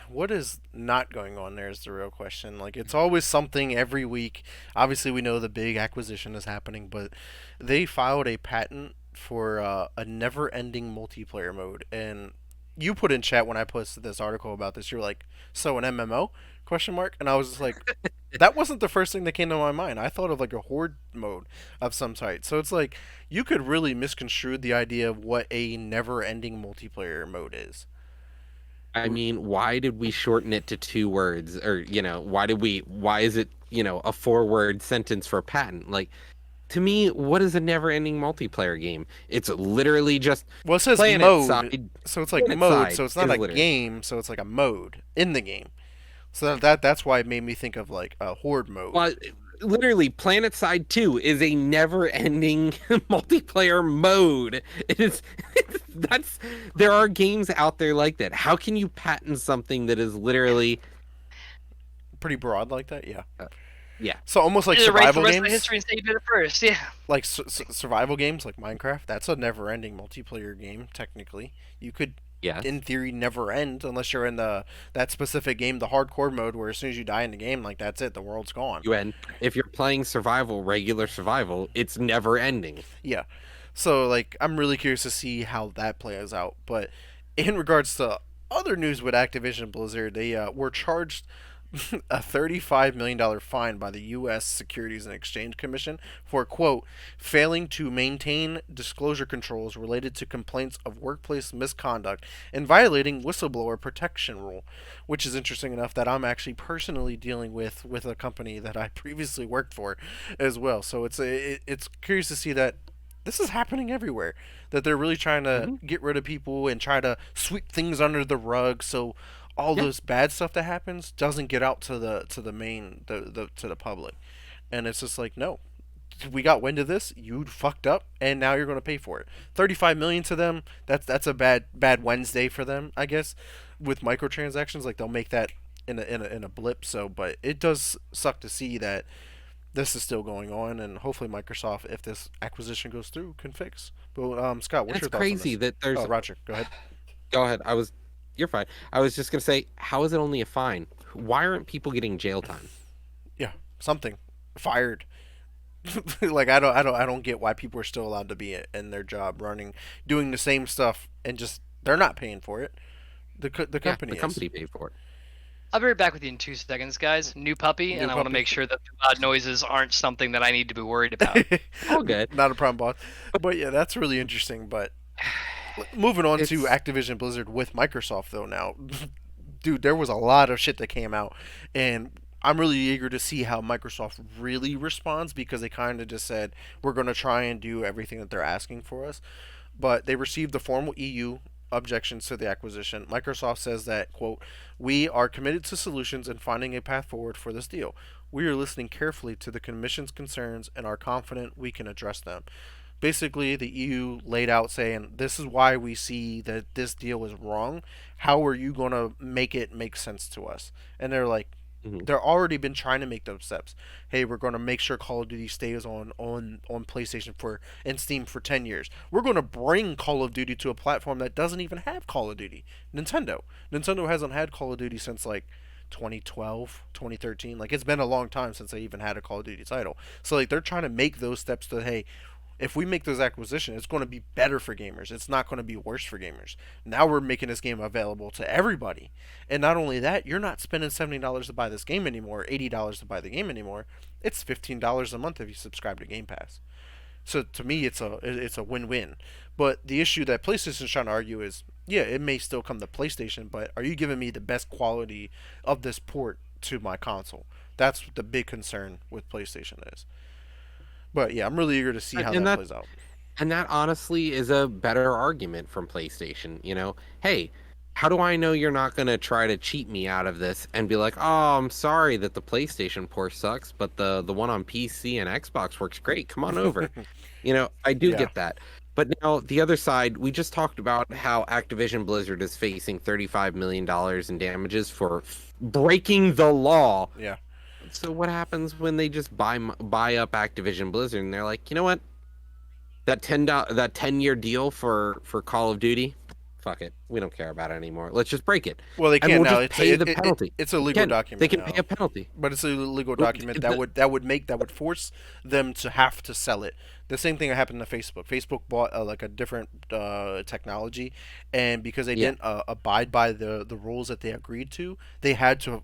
What is not going on there is the real question. Like it's always something every week. Obviously, we know the big acquisition is happening, but they filed a patent for a never-ending multiplayer mode. And you put in chat when I posted this article about this. You're like, "So an MMO?" Question mark. And I was just like, that wasn't the first thing that came to my mind. I thought of like a horde mode of some type. So it's like you could really misconstrue the idea of what a never-ending multiplayer mode is. I mean, why did we shorten it to 2 words? Or, why is it, a 4 word sentence for a patent? Like, to me, what is a never ending multiplayer game? It's literally just Well, it says planet mode, side. so it's like Planet mode, side so it's not is a literally. game, so it's like a mode in the game. So that's why it made me think of like a horde mode. Well, literally, Planet Side 2 is a never-ending multiplayer mode. It is that's there are games out there like that. How can you patent something that is literally Pretty broad like that, yeah. uh, yeah, So almost like Just erase the survival rest of the games, history and say you did it first. Yeah. like survival games like Minecraft. That's a never-ending multiplayer game. Technically, you could, yes. in theory, never end unless you're in the that specific game, the hardcore mode, where as soon as you die in the game, like that's it, the world's gone. You end if you're playing survival, regular survival, it's never ending. Yeah. So like I'm really curious to see how that plays out. But in regards to other news with Activision Blizzard, they were charged a $35 million fine by the U.S. Securities and Exchange Commission for, quote, failing to maintain disclosure controls related to complaints of workplace misconduct and violating whistleblower protection rule, which is interesting enough that I'm actually personally dealing with a company that I previously worked for as well. So it's curious to see that this is happening everywhere. That they're really trying to Hmm. get rid of people and try to sweep things under the rug so all Yeah, this bad stuff that happens doesn't get out to the main to the public. And it's just like, no, we got wind of this, you fucked up, and now you're going to pay for it. 35 million to them, that's a bad Wednesday for them, I guess. With microtransactions, like they'll make that in a blip. So, but it does suck to see that this is still going on, and hopefully Microsoft, if this acquisition goes through, can fix. But Scott, and what's it's your thoughts on crazy this? that there's. Oh, Roger, go ahead. Go ahead. You're fine. I was just gonna say, how is it only a fine? Why aren't people getting jail time? Yeah, something fired. Like I don't get why people are still allowed to be in their job, running, doing the same stuff, and just they're not paying for it. The Yeah, company the is. company paid for it. I'll be right back with you in 2 seconds, guys. New puppy, New and I want to puppy. make sure that the loud noises aren't something that I need to be worried about. All good. Not a problem, boss. But yeah, that's really interesting. But moving on to It's Activision Blizzard with Microsoft though now, dude, there was a lot of shit that came out, and I'm really eager to see how Microsoft really responds because they kind of just said we're going to try and do everything that they're asking for us, but they received the formal EU objections to the acquisition. Microsoft says that, quote, we are committed to solutions and finding a path forward for this deal. We are listening carefully to the Commission's concerns and are confident we can address them. Basically, the EU laid out saying, this is why we see that this deal is wrong. How are you going to make it make sense to us? And they're like, mhm. they're already been trying to make those steps. Hey, we're going to make sure Call of Duty stays on PlayStation for and Steam for 10 years. We're going to bring Call of Duty to a platform that doesn't even have Call of Duty. Nintendo hasn't had Call of Duty since like 2012, 2013. Like it's been a long time since they even had a Call of Duty title. So like they're trying to make those steps to, hey, if we make those acquisitions, it's going to be better for gamers. It's not going to be worse for gamers. Now we're making this game available to everybody. And not only that, you're not spending $70 to buy this game anymore, $80 to buy the game anymore. It's $15 a month if you subscribe to Game Pass. So to me, it's a win-win. But the issue that PlayStation's trying to argue is, yeah, it may still come to PlayStation, but are you giving me the best quality of this port to my console? That's what the big concern with PlayStation is. But yeah, I'm really eager to see how And that that plays out. and that honestly is a better argument from PlayStation. Hey, how do I know you're not gonna try to cheat me out of this and be like, oh, I'm sorry that the PlayStation port sucks, but the one on PC and Xbox works great. Come on over. I do Yeah. get that. But now the other side, we just talked about how Activision Blizzard is facing $35 million in damages for breaking the law. Yeah. So what happens when they just buy up Activision Blizzard and they're like, you know what? That 10-year deal for Call of Duty, fuck it. We don't care about it anymore. Let's just break it. Well, they And can't we'll now. just pay the penalty. It's a legal Again, they document can pay now. a penalty. But it's a legal Well, document that would force them to have to sell it. The same thing that happened to Facebook. Facebook bought like a different technology, and because they Yeah. didn't abide by the rules that they agreed to, they had to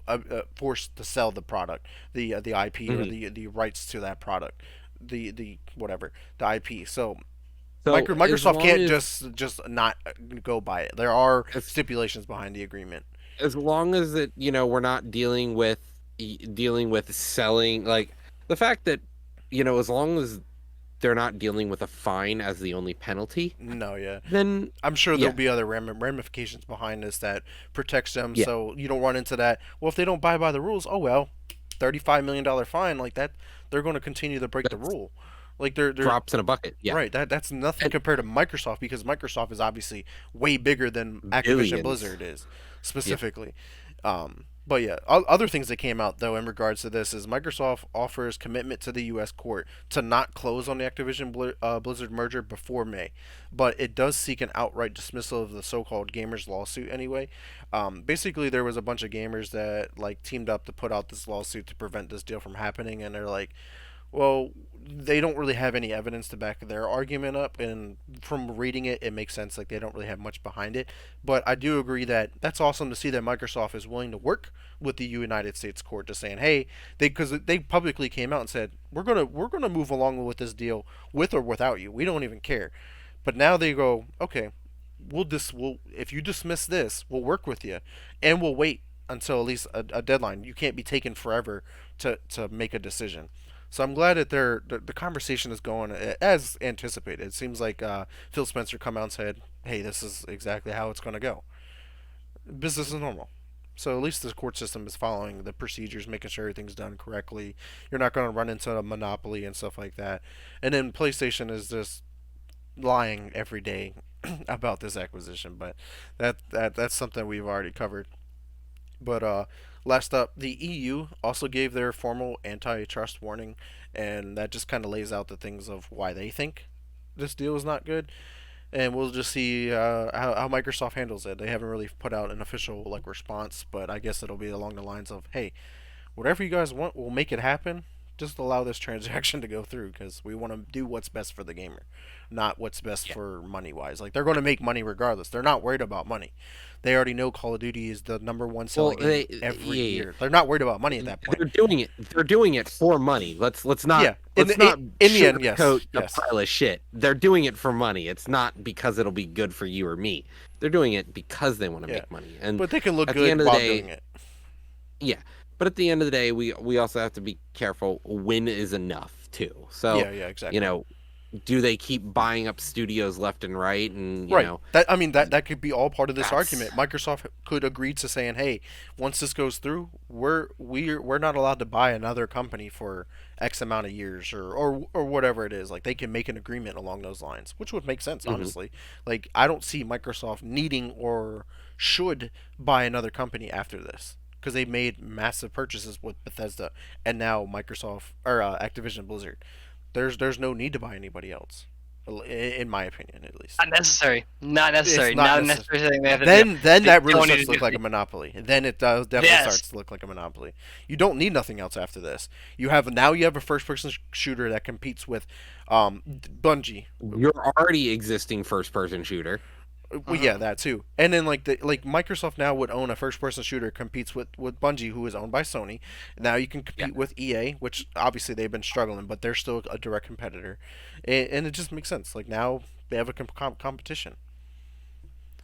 force to sell the product, the IP or Mhm. the rights to that product, the whatever the IP. So So as Microsoft long can't as just not go by it. There are as stipulations behind the agreement. as long as that we're not dealing with selling, like, the fact that as long as they're not dealing with a fine as the only penalty, No, yeah. then I'm sure there'll yeah, be other ramifications behind this that protects them, yeah, so you don't run into that. Well, if they don't buy by the rules, oh well, $35 million fine like that. They're going to continue to break the that's rule. Like they're drops in a bucket. Yeah, right. That's nothing and compared to Microsoft because Microsoft is obviously way bigger than Activision billions. Blizzard is Yeah. specifically. But yeah, other things that came out though in regards to this is Microsoft offers commitment to the U.S. court to not close on the Activision Blizzard merger before May, but it does seek an outright dismissal of the so-called gamers lawsuit anyway. Basically, there was a bunch of gamers that like teamed up to put out this lawsuit to prevent this deal from happening, and they're like, well, they don't really have any evidence to back their argument up, and from reading it, it makes sense. Like they don't really have much behind it. But I do agree that that's awesome to see that Microsoft is willing to work with the United States court, just saying, hey, because they publicly came out and said we're gonna move along with this deal with or without you. We don't even care. But now they go, okay, we'll if you dismiss this, we'll work with you, and we'll wait until at least a deadline. You can't be taken forever to make a decision. So I'm glad that the conversation is going as anticipated. It seems like Phil Spencer come out and said, "Hey, this is exactly how it's going to go. Business is normal." So at least the court system is following the procedures, making sure everything's done correctly. You're not going to run into a monopoly and stuff like that. And then PlayStation is just lying every day about this acquisition, but that's something we've already covered. But last up, the EU also gave their formal antitrust warning, and that just kind of lays out the things of why they think this deal is not good. And we'll just see how Microsoft handles it. They haven't really put out an official like response, but I guess it'll be along the lines of, "Hey, whatever you guys want, we'll make it happen. just allow this transaction to go through because we want to do what's best for the gamer, not what's best Yeah. for money wise. Like they're going to make money regardless. They're not worried about money. They already know Call of Duty is the number one Well, selling game every yeah, year. They're not worried about money at that point. they're doing it. They're doing it for money. Let's not Yeah, in in the end, sugarcoat yes, a yes, pile of shit. They're doing it for money. It's not because it'll be good for you or me. They're doing it because they want to yeah. make money. And But they can look at the end good of the while day, doing it. yeah. But at the end of the day, we also have to be careful when is enough too. So, Yeah, yeah, you exactly. know, do they keep buying up studios left and right? And Right. That I mean that could be all part of this that's argument. Microsoft could agree to saying, "Hey, once this goes through, we're not allowed to buy another company for X amount of years or whatever it is." Like they can make an agreement along those lines, which would make sense, mhm. honestly. Like I don't see Microsoft needing or should buy another company after this because they made massive purchases with Bethesda and now Microsoft or Activision Blizzard. There's no need to buy anybody else, in my opinion, at least. Not necessary. Not It's necessary. not Not a necessary. necessary thing they have to do. Then They that really don't need starts to to look like do. a monopoly. Then it does definitely Yes. starts to look like a monopoly. You don't need nothing else after this. You have a first person shooter that competes with Bungie. You're already existing first person shooter. Well, yeah, that too. And then like Microsoft now would own a first person shooter competes with Bungie, who is owned by Sony. Now you can Yeah. compete with EA, which obviously they've been struggling, but they're still a direct competitor, and it just makes sense. Like now they have a competition.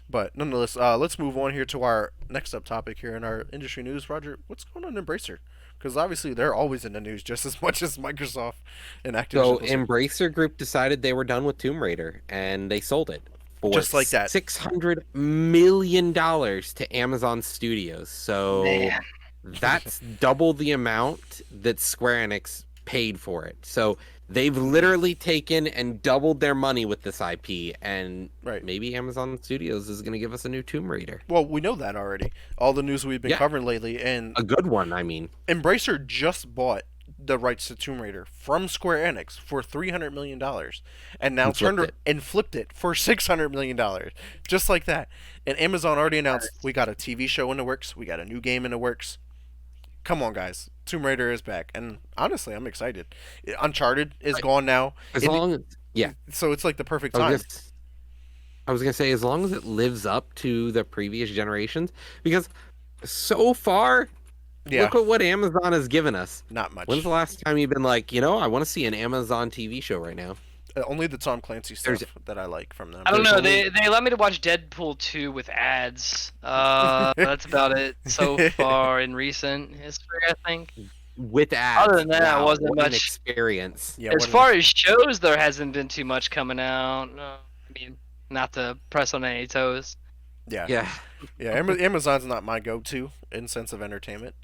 But nonetheless, let's move on here to our next up topic here in our industry news. Roger, what's going on in Embracer? Because obviously they're always in the news just as much as Microsoft and So Activision Blizzard. Embracer Group decided they were done with Tomb Raider and they sold it for Just like that. $600 million to Amazon Studios. So Man. that's double the amount that Square Enix paid for it. So they've literally taken and doubled their money with this IP, and Right. maybe Amazon Studios is going to give us a new Tomb Raider. Well, we know that already. All the news we've been Yeah, covering lately, and a good one, I mean. Embracer just bought the rights to Tomb Raider from Square Enix for $300 million, and now And flipped it. and flipped it for $600 million, just like that. And Amazon already announced we got a TV show in the works, we got a new game in the works. Come on, guys, Tomb Raider is back, and honestly, I'm excited. Uncharted is Right. gone now, As long as, yeah, so it's like the perfect I was time. gonna, I was gonna say, as long as it lives up to the previous generations, because so far, Yeah, look at what Amazon has given us. not When's much. the last time you've been like, I want to see an Amazon TV show right now? Only the Tom Clancy There's stuff that I like from them. I don't there's know. only They allowed me to watch Deadpool 2 with ads. That's about it so far in recent history, I think. with Other ads. than that, it Wow, wasn't what an much. experience. Yeah, As what far as shows, there hasn't been too much coming out. No, I mean, not to press on any toes. yeah, Yeah. yeah. Amazon's not my go-to in sense of entertainment.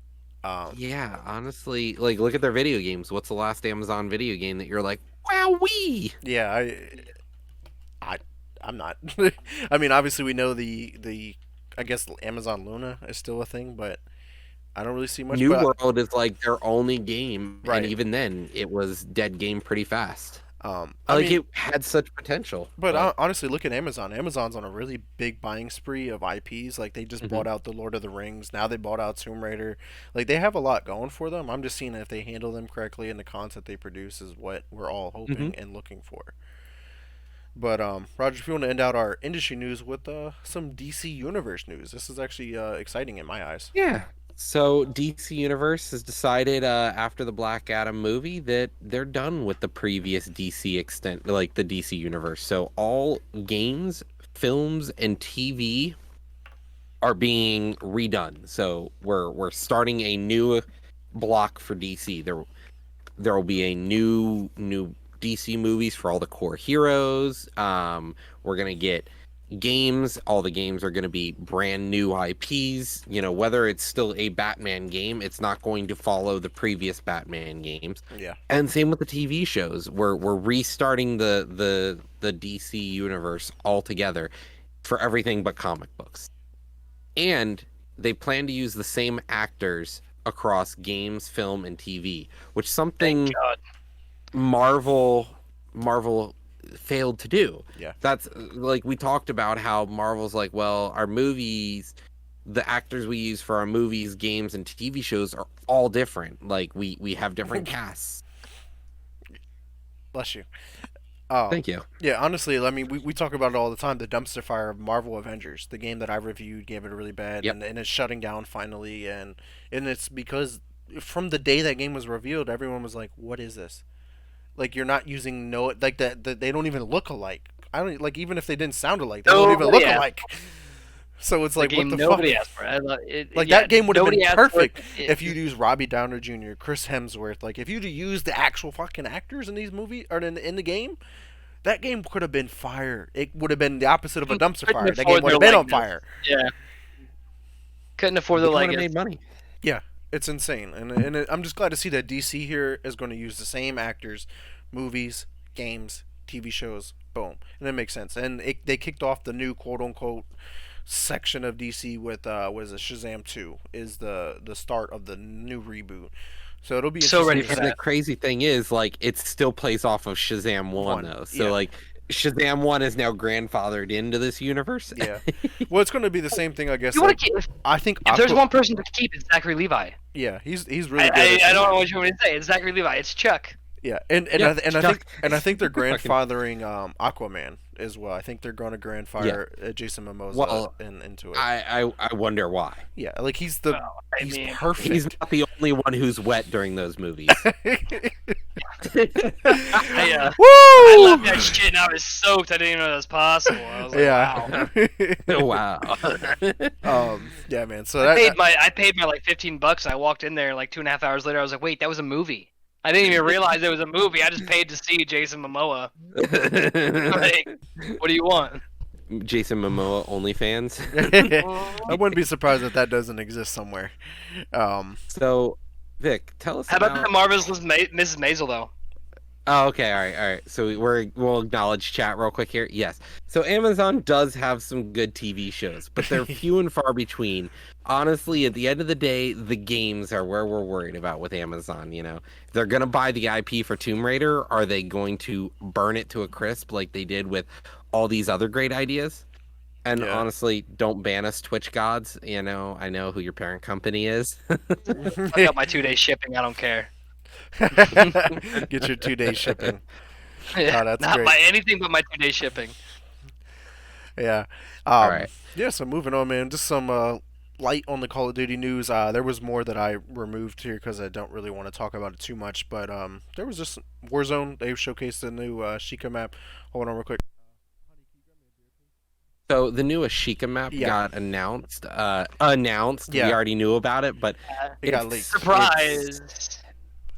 Um, Yeah, honestly, like look at their video games. What's the last Amazon video game that you're like, wow, yeah, I, I'm not. I mean, obviously we know the, I guess Amazon Luna is still a thing, but I don't really see much. New But World is like their only game, and right, even then, it was dead game pretty fast. I Like mean, it had such potential, but but honestly, look at Amazon. Amazon's on a really big buying spree of IPs. Like they just Mhm. bought out the Lord of the Rings. Now they bought out Tomb Raider. Like they have a lot going for them. I'm just seeing if they handle them correctly and the content they produce is what we're all Mhm. hoping and looking for. But Roger, if you want to end out our industry news with some DC Universe news, this is actually exciting in my eyes. Yeah. So DC Universe has decided after the Black Adam movie that they're done with the previous DC extent, like the DC Universe. So all games, films, and TV are being redone. So we're starting a new block for DC. There will be a new DC movies for all the core heroes. We're gonna get games. All the games are gonna be brand new IPs. Whether it's still a Batman game, it's not going to follow the previous Batman games. Yeah, And same with the TV shows. We're restarting the DC universe altogether for everything but comic books. And they plan to use the same actors across games, film, and TV, which Thank something God. Marvel failed to do. yeah, That's like we talked about how Marvel's like, well, our movies the actors we use for our movies, games, and TV shows are all different. Like we have different casts. Bless you. Um, Thank you. yeah, honestly, I mean, we talk about it all the time. The dumpster fire of Marvel Avengers, the game that I reviewed, gave it really bad, Yep. and it's shutting down finally, and it's because from the day that game was revealed, everyone was like, "What is this?" Like you're not using no like that. They don't even look alike. I don't like even if they didn't sound alike, they don't even Nobody look asked alike. So it's the like, what game the nobody fuck? asked for. Like Yeah, that game would have nobody been asked for it. perfect if you'd used Robbie Downer Jr., Chris Hemsworth. Like if you'd used the actual fucking actors in these movies or in the game, that game could have been fire. It would have been the opposite of a dumpster Couldn't fire. That game afford would have their been on likeness. fire. Yeah, couldn't afford the They would have likeness. made money. Yeah, it's insane, and I'm just glad to see that DC here is going to use the same actors, movies, games, TV shows. Boom, and it makes sense. And they kicked off the new quote unquote section of DC with was it Shazam 2 is the start of the new reboot. So it'll be So ready interesting for to And see. the crazy thing is, like, it still plays off of Shazam 1, One, though. So, yeah. like, Shazam 1 is now grandfathered into this universe. Yeah. Well, it's going to be the same thing, I guess. You want Like, to keep? I think If there's Aqua. one person to keep, it's Zachary Levi. Yeah, he's really good. I At don't know Shazam. what you want me to say. It's Zachary Levi. It's Chuck. Yeah, and Yeah, I think they're Fucking- grandfathering Aquaman as well. I think they're going to grandfather Jason Momoa Well, into it. I wonder why. Yeah, like he's the Well, I he's mean, perfect. He's not the only one who's wet during those movies. I Woo! left that shit and I was soaked. I didn't even know that was possible. I was like, Yeah. wow. Wow. Yeah, man. So I paid my like $15. I walked in there like 2.5 hours later. I was like, wait, that was a movie. I didn't even realize it was a movie. I just paid to see Jason Momoa. Like, what do you want? Jason Momoa OnlyFans. I wouldn't be surprised if that doesn't exist somewhere. So, Vic, tell us How about the about. marvelous Mrs. Maisel though? Oh, okay, all right. So we'll acknowledge chat real quick here. Yes. So Amazon does have some good TV shows, but they're few and far between. Honestly, at the end of the day, the games are where we're worried about with Amazon. You know, if they're gonna buy the IP for Tomb Raider, are they going to burn it to a crisp like they did with all these other great ideas? And Yeah. honestly, don't ban us, Twitch gods. You know, I know who your parent company is. I got my 2-day shipping. I don't care. Get your 2 day shipping. Yeah, that's not great. by anything but my 2-day shipping. Yeah. All right. Yeah. So moving on, man. Just some light on the Call of Duty news. There was more that I removed here because I don't really want to talk about it too much. But there was just Warzone. They showcased the new Sheikah map. Hold on, real quick. So the new Ashika map Yeah. got announced. Announced. Yeah. We already knew about it, but It got it's- leaked. Surprise!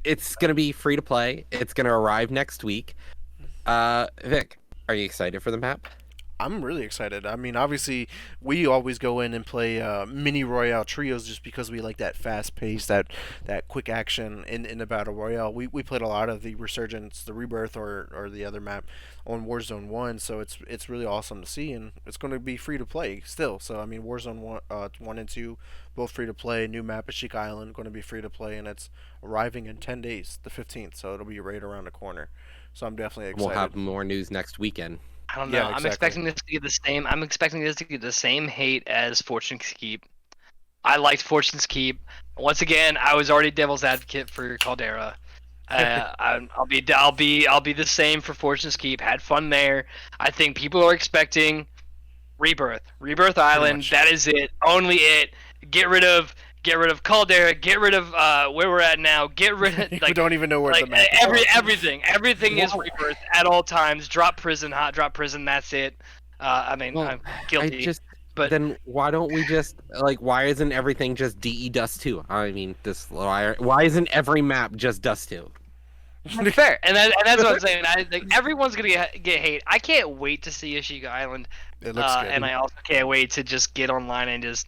It's gonna be free to play. It's gonna arrive next week. Vic, are you excited for the map? I'm really excited. I mean, obviously, we always go in and play mini royale trios just because we like that fast pace, that quick action in the battle royale. We played a lot of the Resurgence, the Rebirth, or the other map on Warzone 1, so it's really awesome to see, and it's going to be free to play still. So I mean, Warzone 1 and 2 both free to play. New map at Sheik Island going to be free to play, and it's arriving in 10 days, the 15th. So it'll be right around the corner. So I'm definitely excited. We'll have more news next weekend. I don't know. Yeah, I'm exactly. expecting this to get the same. I'm expecting this to get the same hate as Fortune's Keep. I liked Keep. Once again, I was already devil's advocate for Caldera. I'll be the same for Fortune's Keep. Had fun there. I think people are expecting Rebirth Island. much. That is it. Only it. Get rid of Caldera. Get rid of where we're at now. Get rid of we don't even know where the like map is. everything is Rebirth at all times. Drop prison, hot drop prison. That's it. I mean, Well, I'm guilty. I just but then why don't we just why isn't everything just DE Dust 2? I mean, why isn't every map just Dust 2? fair, and that's what I'm saying. Everyone's gonna get hate. I can't wait to see Ashika Island, It looks good. and I also can't wait to just get online and just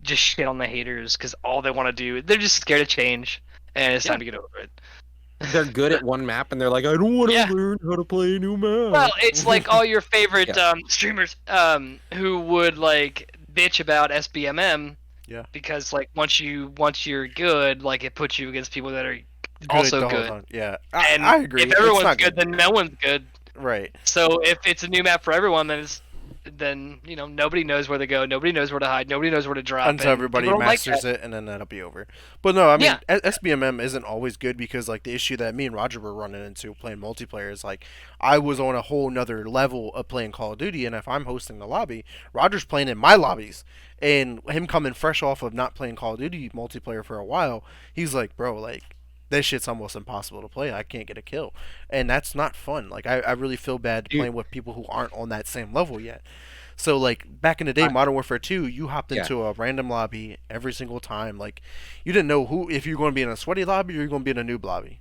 shit on the haters because all they want to do, they're just scared of change, and it's time to get over it. They're good at one map and they're like, I don't want to Yeah. learn how to play a new map. Well, it's like all your favorite Yeah. streamers who would like bitch about SBMM. Yeah. Because like once you're good, like it puts you against people that are Good also the whole good. time. Yeah, And I agree. if It's everyone's not good, then no one's good. Right. So if it's a new map for everyone, then it's then nobody knows where to go, nobody knows where to hide, nobody knows where to drop, Until and people everybody don't like that. masters it, and then that'll be over. But no, I mean Yeah, SBMM isn't always good because like the issue that me and Roger were running into playing multiplayer is like I was on a whole nother level of playing Call of Duty, and if I'm hosting the lobby, Roger's playing in my lobbies, and him coming fresh off of not playing Call of Duty multiplayer for a while, he's like, bro, like this shit's almost impossible to play. I can't get a kill, and that's not fun. Like I really feel bad Dude, playing with people who aren't on that same level yet. So like back in the day, I, Modern Warfare 2, you hopped yeah, into a random lobby every single time. Like you didn't know who if you're going to be in a sweaty lobby or you're going to be in a noob lobby.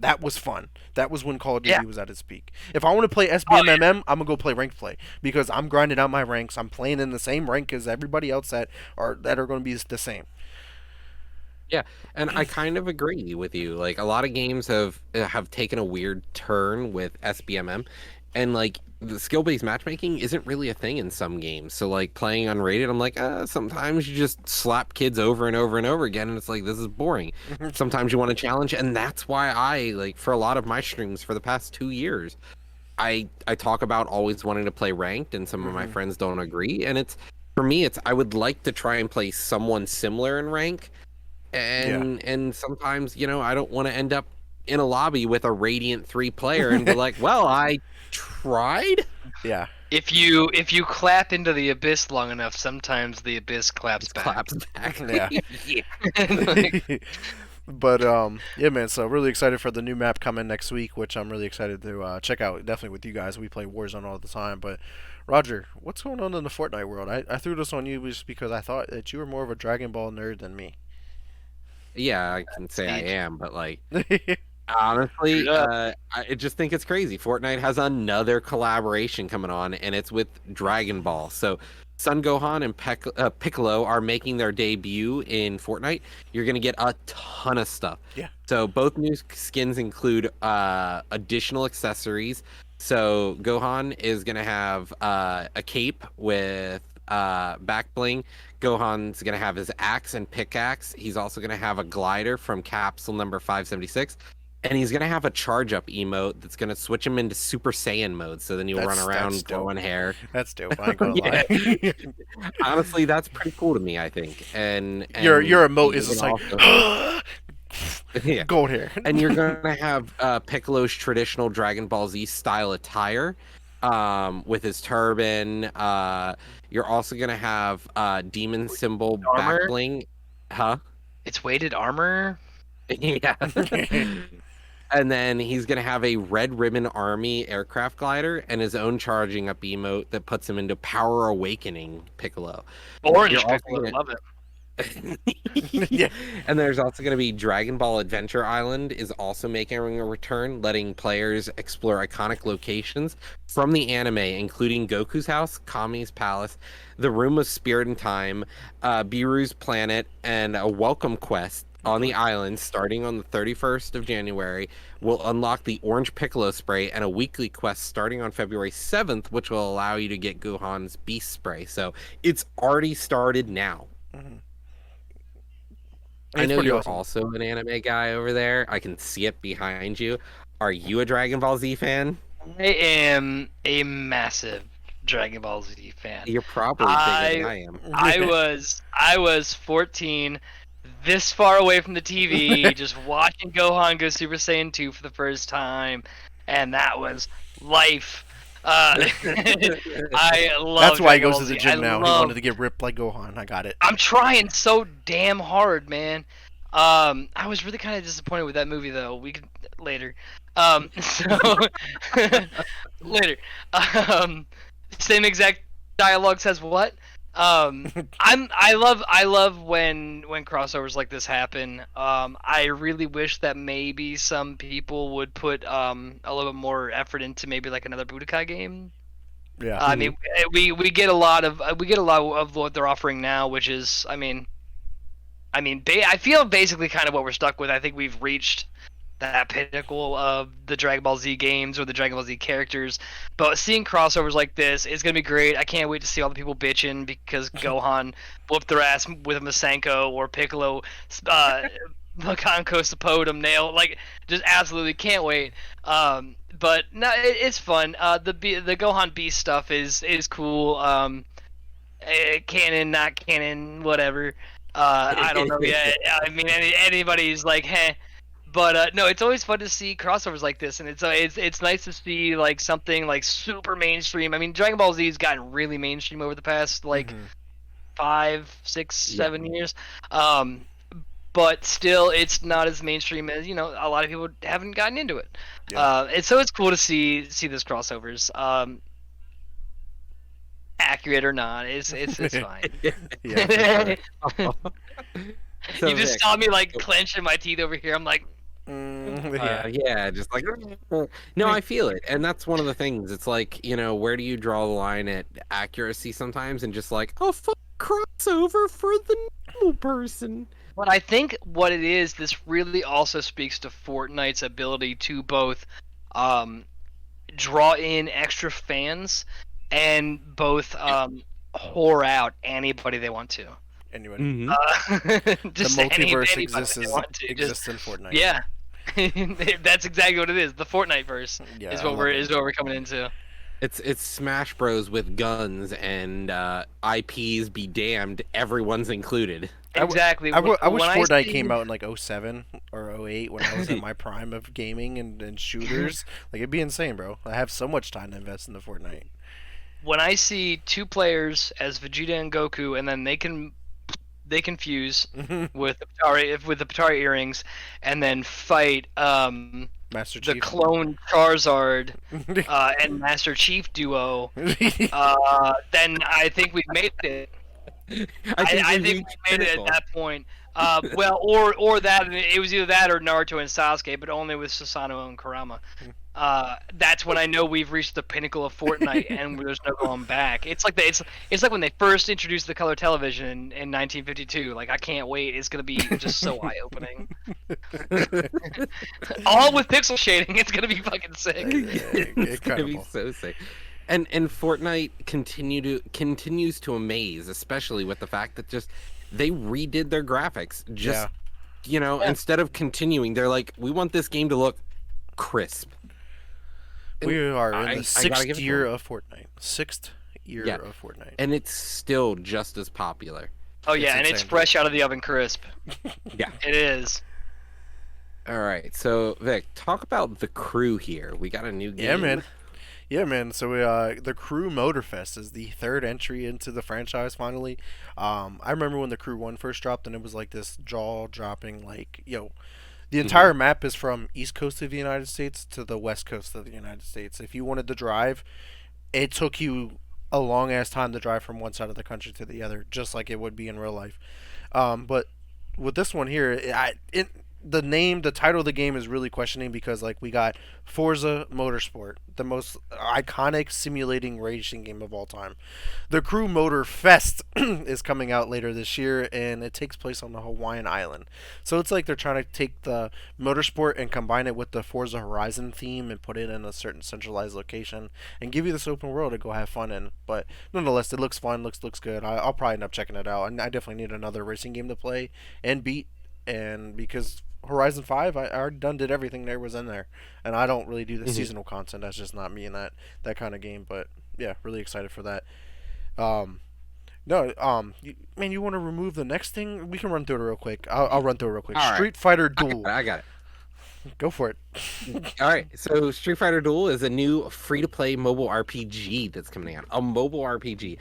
That was fun. That was when Call of yeah. Duty was at its peak. If I want to play Oh, SBMMM, I'm gonna go play ranked play because I'm grinding out my ranks. I'm playing in the same rank as everybody else that are going to be the same. yeah, and I kind of agree with you. Like a lot of games have taken a weird turn with SBMM, and like the skill-based matchmaking isn't really a thing in some games. So like playing unrated, I'm like, sometimes you just slap kids over and over and over again, and it's like this is boring. Sometimes you want to challenge, and that's why I like for a lot of my streams for the past 2 years, I talk about always wanting to play ranked, and some of my Hmm. friends don't agree, and it's for me, it's I would like to try and play someone similar in rank Yeah. and sometimes I don't want to end up in a lobby with a Radiant 3 player and be like, well, I tried. Yeah. if you clap into the abyss long enough, sometimes the abyss claps It back. claps back. Yeah. Yeah. Like, But yeah, man. So really excited for the new map coming next week, which I'm really excited to check out. Definitely with you guys. We play Warzone all the time. But Roger, what's going on in the Fortnite world? I threw this on you just because I thought that you were more of a Dragon Ball nerd than me. Yeah, I can say I Speech. am, but like Yeah. honestly, Straight up. I just think it's crazy. Fortnite has another collaboration coming on, and it's with Dragon Ball. So Son Gohan and Piccolo are making their debut in Fortnite. You're gonna get a ton of stuff. So both new skins include additional accessories. So Gohan is gonna have a cape with back bling. Gohan's gonna have his axe and pickaxe. He's also gonna have a glider from capsule number 576. And he's gonna have a charge up emote that's gonna switch him into Super Saiyan mode. So then you'll run That's around dope. growing hair. That's dope. I ain't gonna Yeah, lie. honestly, that's pretty cool to me. I think, and Your emote you're is just gonna like also, yeah, gold hair. and you're gonna have Piccolo's traditional Dragon Ball Z style attire, with his turban. You're also gonna have demon symbol back Armor. bling, huh? It's weighted armor. Yeah. And then he's gonna have a Red Ribbon Army aircraft glider and his own charging up emote that puts him into Power Awakening Piccolo. Orange You're also Piccolo. gonna Love it. Yeah. And there's also going to be Dragon Ball Adventure Island is also making a return, letting players explore iconic locations from the anime, including Goku's house, Kami's palace, the Room of Spirit and Time, Biru's planet, and a welcome quest on the island starting on the 31st of January will unlock the Orange Piccolo spray and a weekly quest starting on February 7th, which will allow you to get Gohan's Beast spray. So it's already started now. Mhm. I It's know pretty you're awesome. also an anime guy over there. I can see it behind you. Are you a Dragon Ball Z fan? I am a massive Dragon Ball Z fan. You're probably bigger than I I am. I was 14, this far away from the TV, just watching Gohan go Super Saiyan 2 for the first time, and that was life. I love That's why he Dragon goes Ball to the Z. gym now. He wanted to get ripped like Gohan. I got it. I'm trying so damn hard, man. I was really kind of disappointed with that movie, though. We could later. So later. Um, same exact dialogue says what? I love when crossovers like this happen. I really wish that maybe some people would put a little bit more effort into maybe like another Budokai game. Yeah. I mean, we get a lot of what they're offering now, which is, I feel basically kind of what we're stuck with. I think we've reached that pinnacle of the Dragon Ball Z games or the Dragon Ball Z characters. But seeing crossovers like this is gonna be great. I can't wait to see all the people bitching because Gohan whooped their ass with a Masenko or Piccolo uh, Makanko Sapodum nail. Like, just absolutely can't wait. But no, it's fun. The Gohan Beast stuff is cool. Canon, not canon, whatever. I don't know yet. I mean, anybody's like, heh. But no, it's always fun to see crossovers like this, and it's nice to see like something like super mainstream. I mean, Dragon Ball Z's gotten really mainstream over the past like Hmm. 5, 6, 7 years. Um, but still, it's not as mainstream as a lot of people haven't gotten into it. Yeah. And so it's cool to see this crossovers. Accurate or not, it's fine. Yeah, for sure. So You just Vic, saw me like clenching my teeth over here. I'm like, Yeah. yeah, just like no, I feel it, and that's one of the things. It's like where do you draw the line at accuracy sometimes, and just like crossover for the normal person. but I think what it is, this really also speaks to Fortnite's ability to both um, draw in extra fans and both whore out anybody they want to. Anyway, Mm-hmm. Just the multiverse anybody they want to. exists in Fortnite. Yeah, that's exactly what it is. The Fortnite verse Yeah, is I what love we're it. is what we're coming into. It's Smash Bros with guns and IPs be damned, everyone's included. Exactly. I wish When Fortnite see- came out in like '07 or '08 when I was in my prime of gaming and shooters. Like it'd be insane, bro. I have so much time to invest into Fortnite. When I see two players as Vegeta and Goku, and then they can fuse with the Patari earrings, and then fight Master the Chief. clone Charizard and Master Chief duo, then I think we've made it. I think we made it at that point. Well, or that it was either that or Naruto and Sasuke, but only with Susanoo and Kurama. That's when I know we've reached the pinnacle of Fortnite, and there's no going back. It's like it's like when they first introduced the color television in 1952. Like I can't wait. It's gonna be just so eye opening. All with pixel shading. It's gonna be fucking sick. It's gonna be Incredible. so sick. And Fortnite continues to amaze, especially with the fact that just they redid their graphics. Just instead of continuing, they're like, we want this game to look crisp. We are in I the gotta sixth give it to year them. of Fortnite. Sixth year Yeah. of Fortnite. And it's still just as popular. Oh yeah, and it's insane. fresh out of the oven, crisp. Yeah. It is. All right, so Vic, talk about the crew here. We got a new game. Yeah, man. Yeah, man. So the Crew Motorfest is the third entry into the franchise. Finally, I remember when the Crew One first dropped, and it was like this jaw-dropping, like the entire map is from East Coast of the United States to the West Coast of the United States. If you wanted to drive, it took you a long ass time to drive from one side of the country to the other, just like it would be in real life. But with this one here, the title of the game is really questioning because like we got Forza Motorsport, the most iconic simulating racing game of all time. The Crew Motor Fest is coming out later this year, and it takes place on the Hawaiian island. So it's like they're trying to take the motorsport and combine it with the Forza Horizon theme and put it in a certain centralized location and give you this open world to go have fun in. But nonetheless, it looks fun, looks good. I'll probably end up checking it out, and I definitely need another racing game to play and beat. And because Horizon 5, I already done did everything there was in there, and I don't really do the seasonal content. That's just not me in that kind of game. But yeah, really excited for that. Um, no, man, you want to remove the next thing? We can run through it real quick. I'll run through it real quick. All right. Street Fighter Duel. I got it. Go for it. All right, so Street Fighter Duel is a new free-to-play mobile RPG that's coming out. A mobile RPG.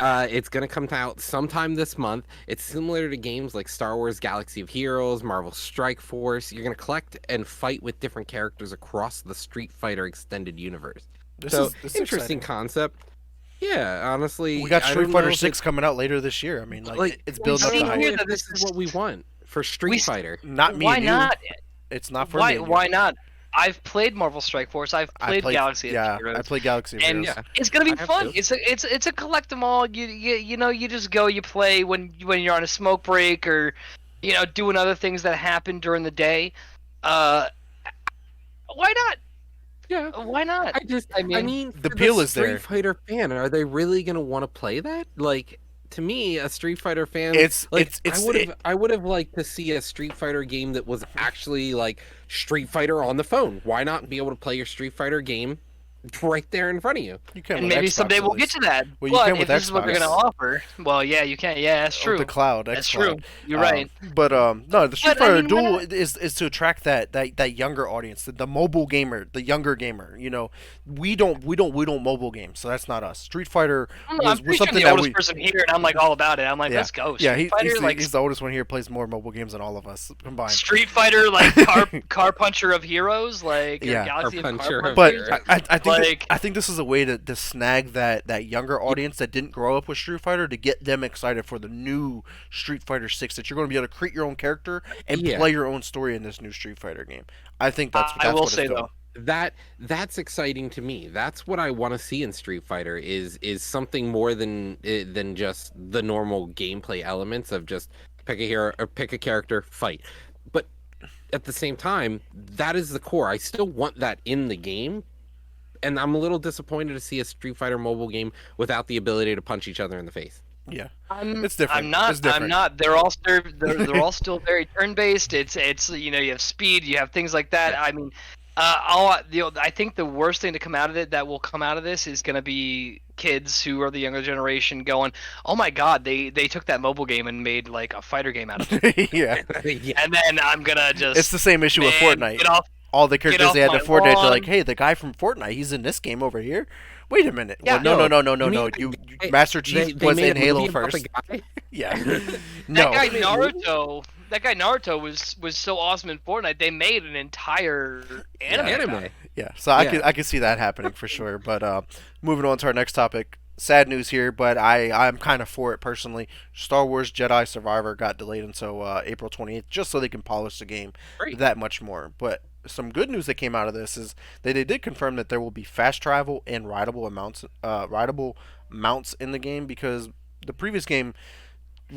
It's going to come out sometime this month. It's similar to games like Star Wars Galaxy of Heroes, Marvel Strike Force. You're going to collect and fight with different characters across the Street Fighter extended universe. This So, is interesting exciting. concept. Yeah, honestly, We got I Street don't Fighter know if 6 coming out later this year. I mean, like, it's building up see the I hype. don't here know that if this this is what we want for Street We- Fighter. Not me Why and you. not? It's not for Why me. and you. why not? I've played Marvel Strike Force. I've I played Galaxy Yeah, of Heroes. I played Galaxy of And Heroes. Yeah. it's gonna be I have fun. to. It's a collect 'em all. You just go, you play when you're on a smoke break or doing other things that happen during the day. Uh, why not? Yeah. Why not? I I mean, The for appeal is Street there. Fighter fan, are they really gonna want to play that? Like, to me, a Street Fighter fan, It's like it's I would have liked to see a Street Fighter game that was actually like Street Fighter on the phone. Why not be able to play your Street Fighter game right there in front of you? you can And with maybe Xbox someday at we'll get least. to that. Well, you But can if with this is what they're Xbox. gonna offer, well, yeah, you can't. Yeah, that's With true. the cloud, That's xCloud. true. You're right. But no, the Street But I Fighter mean, we're Duel not. is to attract that younger audience, the mobile gamer, the younger gamer. You know, we don't mobile games, so that's not us. Street Fighter I don't know, I'm was pretty sure I'm something the that oldest we. person here, and I'm like all about it. I'm like, Yeah, let's go. yeah. Street Fighter, like He's the oldest one here. Plays more mobile games than all of us combined. Street Fighter, like car puncher of heroes, like Yeah. Galaxy of Puncher Car of But Punchers. I think Like- I think this is a way to snag that younger audience that didn't grow up with Street Fighter, to get them excited for the new Street Fighter 6, that you're going to be able to create your own character and Yeah. play your own story in this new Street Fighter game. I think that's I will what say it's doing. though, That's exciting to me. That's what I want to see in Street Fighter is something more than just the normal gameplay elements of just pick a hero or pick a character, fight. But at the same time, that is the core. I still want that in the game. And I'm a little disappointed to see a Street Fighter mobile game without the ability to punch each other in the face. Yeah. I'm, It's different. I'm not. It's different. I'm not. They're all still very turn based. It's you know, you have speed, you have things like that. I mean, I think the worst thing to come out of it, that will come out of this, is going to be kids who are the younger generation going, oh my god, they took that mobile game and made like a fighter game out of it. Yeah. Yeah. And then I'm gonna just. It's the same issue with Man, Fortnite. get off. All the characters off they had to my Fortnite, they're lawn. like, hey, the guy from Fortnite, he's in this game over here. Wait a minute. Yeah, well, no. You mean Master Chief they was made in a Halo movie about first. the guy? Yeah. That No. guy Naruto. That guy Naruto was so awesome in Fortnite. They made an entire anime. about Anime. it. Yeah, so I could see that happening for sure. But moving on to our next topic, sad news here, but I'm kind of for it personally. Star Wars Jedi Survivor got delayed until April 28th, just so they can polish the game Great. that much more. But some good news that came out of this is that they did confirm that there will be fast travel and rideable mounts in the game, because the previous game,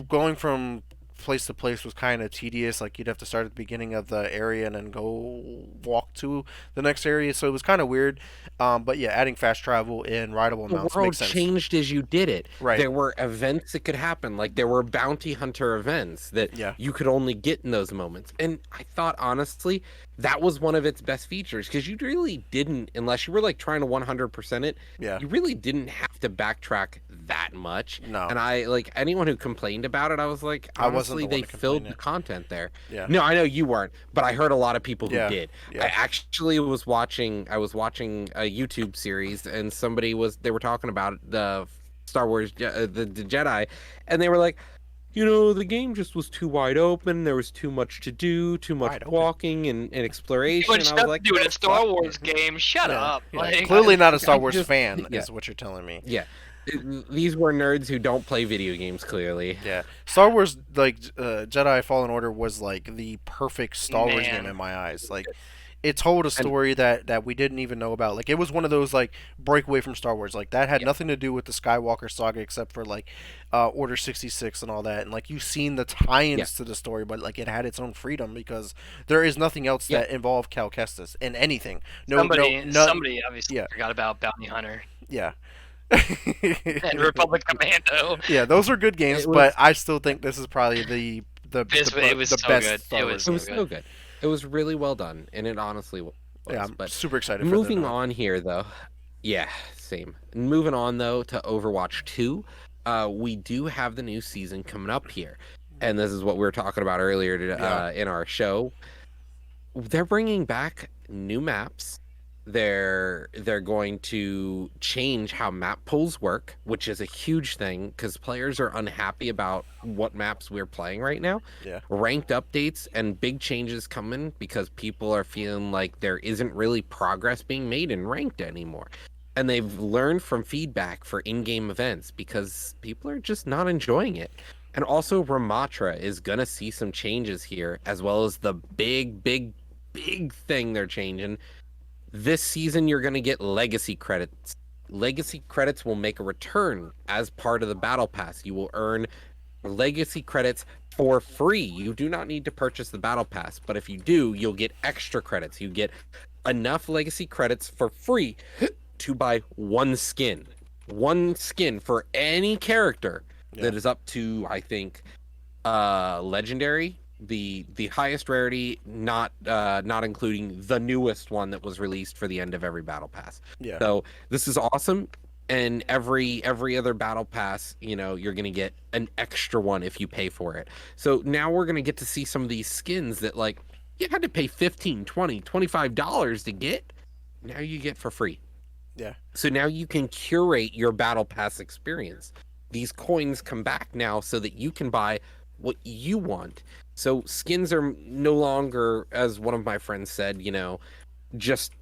going from place to place, was kind of tedious. Like, you'd have to start at the beginning of the area and then go walk to the next area, so it was kind of weird. But yeah, adding fast travel and rideable The mounts world makes sense. changed as you did it. Right. There were events that could happen, like there were bounty hunter events that Yeah. you could only get in those moments. And I thought, honestly, that was one of its best features, because you really didn't, unless you were like trying to 100% it, Yeah. you really didn't have to backtrack that much. No. And I, like, anyone who complained about it, I was like, I wasn't honestly, the one they to filled complain, the content there. Yeah. No, I know you weren't, but I heard a lot of people who Yeah. did. Yeah. I actually was watching a YouTube series, and they were talking about the Star Wars, the Jedi, and they were like, the game just was too wide open. There was too much to do, too much Wide open. walking and exploration. Too much I was stuff like, to do in a "That's Star fuck Wars it." game. Shut Yeah. up. Yeah. Like, Clearly not a Star I Wars just- fan, yeah. is what you're telling me. Yeah, these were nerds who don't play video games. Clearly, Yeah, Star Wars, like, Jedi Fallen Order was like the perfect Star Wars Man. game in my eyes. Like, it told a story that we didn't even know about. Like, it was one of those, like, breakaway from Star Wars. Like, that had Yeah. nothing to do with the Skywalker saga, except for like Order 66 and all that. And like, you've seen the tie-ins Yeah. to the story, but like, it had its own freedom, because there is nothing else Yeah. that involved Cal Kestis in anything. No, somebody, no, somebody obviously yeah. forgot about Bounty Hunter yeah. and Republic Commando. Yeah, those are good games, It was- but I still think this is probably the It was the so best good. Star It Wars was it game. was so good. It was really well done, and it honestly was. Yeah, I'm but super excited. moving for on here, though. Yeah, same. Moving on though to Overwatch 2, we do have the new season coming up here, and this is what we were talking about earlier in our show. They're bringing back new maps. They're going to change how map pools work, which is a huge thing because players are unhappy about what maps we're playing right now. Yeah. Ranked updates and big changes coming because people are feeling like there isn't really progress being made in ranked anymore. And they've learned from feedback for in-game events because people are just not enjoying it. And also Ramatra is going to see some changes here, as well as the big thing they're changing. This season, you're going to get legacy credits. Legacy credits will make a return as part of the battle pass. You will earn legacy credits for free. You do not need to purchase the battle pass, but if you do, you'll get extra credits. You get enough legacy credits for free to buy one skin for any character Yeah. that is up to, I think, legendary, the highest rarity, not including the newest one that was released for the end of every battle pass. Yeah. So this is awesome. And every other battle pass, you're gonna get an extra one if you pay for it. So now we're gonna get to see some of these skins that, like, you had to pay 15, 20, $25 to get. Now you get for free. Yeah. So now you can curate your battle pass experience. These coins come back now so that you can buy what you want. So skins are no longer, as one of my friends said, just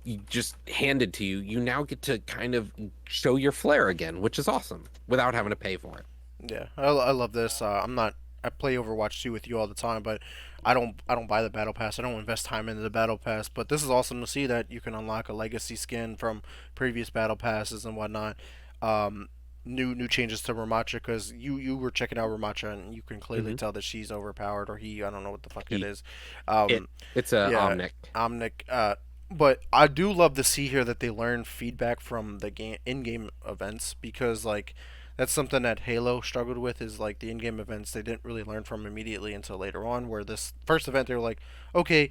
handed to you. You now get to kind of show your flair again, which is awesome without having to pay for it. Yeah, I love this. I'm not. I play Overwatch 2 with you all the time, but I don't buy the battle pass. I don't invest time into the battle pass. But this is awesome to see that you can unlock a legacy skin from previous battle passes and whatnot. Um, new changes to Ramacha, because you were checking out Ramacha and you can clearly Hmm. tell that she's overpowered, or he. I don't know what the fuck it He is. it Um, it's a yeah, Omnic. Omnic. But I do love to see here that they learn feedback from the game in-game events, because like that's something that Halo struggled with, is like the in-game events they didn't really learn from immediately until later on, where this first event they were like, okay,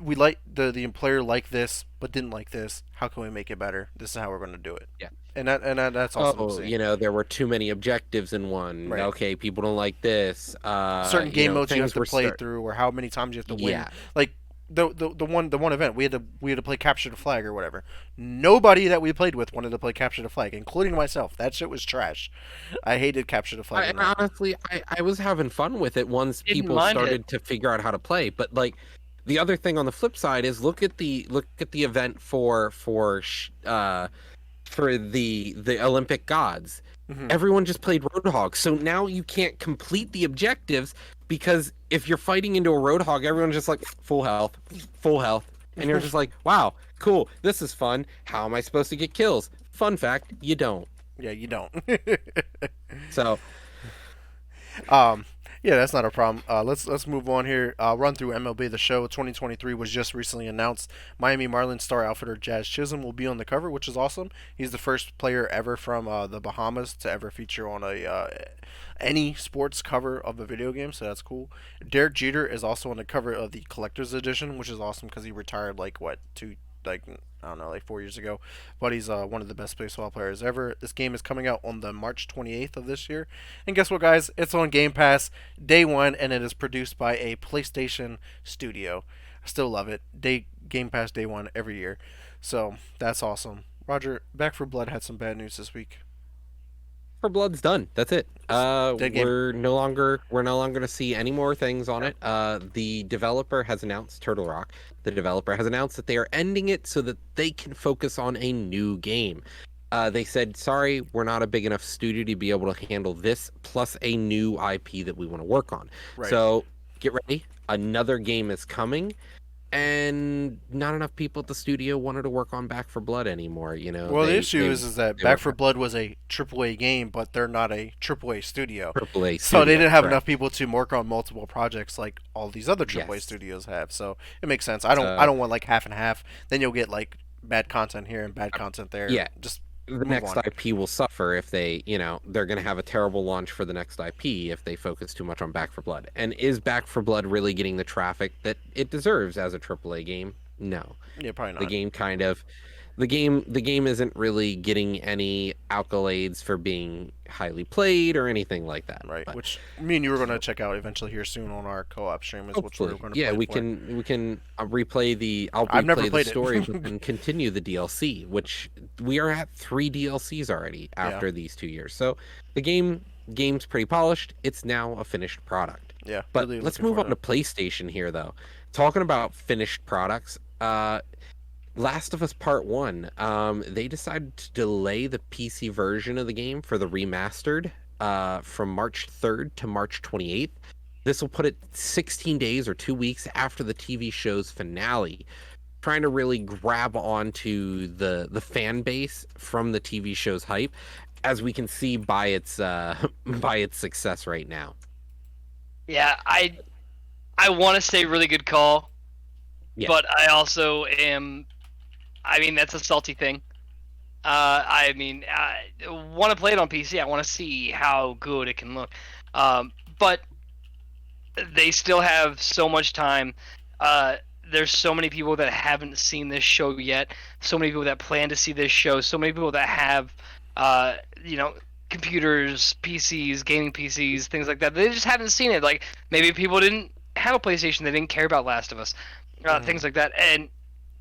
we like the player liked this but didn't like this, how can we make it better, this is how we're going to do it. Yeah. That's awesome to Oh, see. there were too many objectives in one. Right. Okay, people don't like this. Certain game modes you have Things to were play start. through, or how many times you have to win. Yeah. Like the one event we had to play capture the flag or whatever. Nobody that we played with wanted to play capture the flag, including myself. That shit was trash. I hated capture the flag I in that. honestly, I was having fun with it once Didn't people mind it. started to figure out how to play. But, like, the other thing on the flip side is look at the event for the Olympic gods. Hmm. Everyone just played Roadhog, so now you can't complete the objectives because if you're fighting into a Roadhog, everyone's just like full health, and you're just like, wow, cool, this is fun. How am I supposed to get kills? Fun fact, you don't. Yeah, you don't. So Um, yeah, that's not a problem. Let's move on here. Run through MLB The Show 2023 was just recently announced. Miami Marlins star outfielder Jazz Chisholm will be on the cover, which is awesome. He's the first player ever from the Bahamas to ever feature on a any sports cover of a video game, so that's cool. Derek Jeter is also on the cover of the collector's edition, which is awesome because he retired like what two like I don't know, like 4 years ago. But he's one of the best baseball players ever. This game is coming out on the March 28th of this year. And guess what, guys? It's on Game Pass day one, and it is produced by a PlayStation studio. I still love it. Game Pass day one every year. So that's awesome. Roger, Back for Blood had some bad news this week. for Blood's done. That's it. Dead game. We're no longer going to see any more things on Yeah. it. The developer has announced Turtle Rock. The developer has announced that they are ending it so that they can focus on a new game. They said, sorry, we're not a big enough studio to be able to handle this, plus a new IP that we want to work on. Right. So get ready. Another game is coming, and not enough people at the studio wanted to work on Back for Blood anymore. Well, the they issue they is that they were Back for Blood was a AAA game, but they're not a AAA studio. AAA So they studio, didn't have correct. enough people to work on multiple projects like all these other AAA Yes. studios have. So it makes sense. I So don't want like half and half. Then you'll get like bad content here and bad content there. yeah, Just the move next on. IP will suffer if they're going to have a terrible launch for the next IP if they focus too much on Back for Blood. And is Back for Blood really getting the traffic that it deserves as a AAA game? No. Yeah, probably The not. game kind of the game isn't really getting any accolades for being highly played or anything like that. Right. But Which me and you were gonna check out eventually here soon on our co-op stream is which we're hopefully, gonna yeah, play we for. can replay the I'll I've never replay the played story, it. but then continue the DLC, which we are at 3 DLCs already Yeah. after these 2 years. So the game's pretty polished. It's now a finished product. Yeah. But Really let's looking move forward on to to PlayStation here, though. Talking about finished products, Last of Us Part 1, they decided to delay the PC version of the game for the remastered from March 3rd to March 28th. This will put it 16 days or 2 weeks after the TV show's finale, trying to really grab onto the fan base from the TV show's hype, as we can see by its by its success right now. Yeah, I want to say really good call, Yeah. but I also am. I mean, that's a salty thing. I mean, I want to play it on PC. I want to see how good it can look. But they still have so much time. Uh, there's so many people that haven't seen this show yet. So many people that plan to see this show. So many people that have, uh, you know, computers, PCs, gaming PCs, things like that. They just haven't seen it. Like maybe people didn't have a PlayStation. They didn't care about Last of Us, Hmm. things like that. And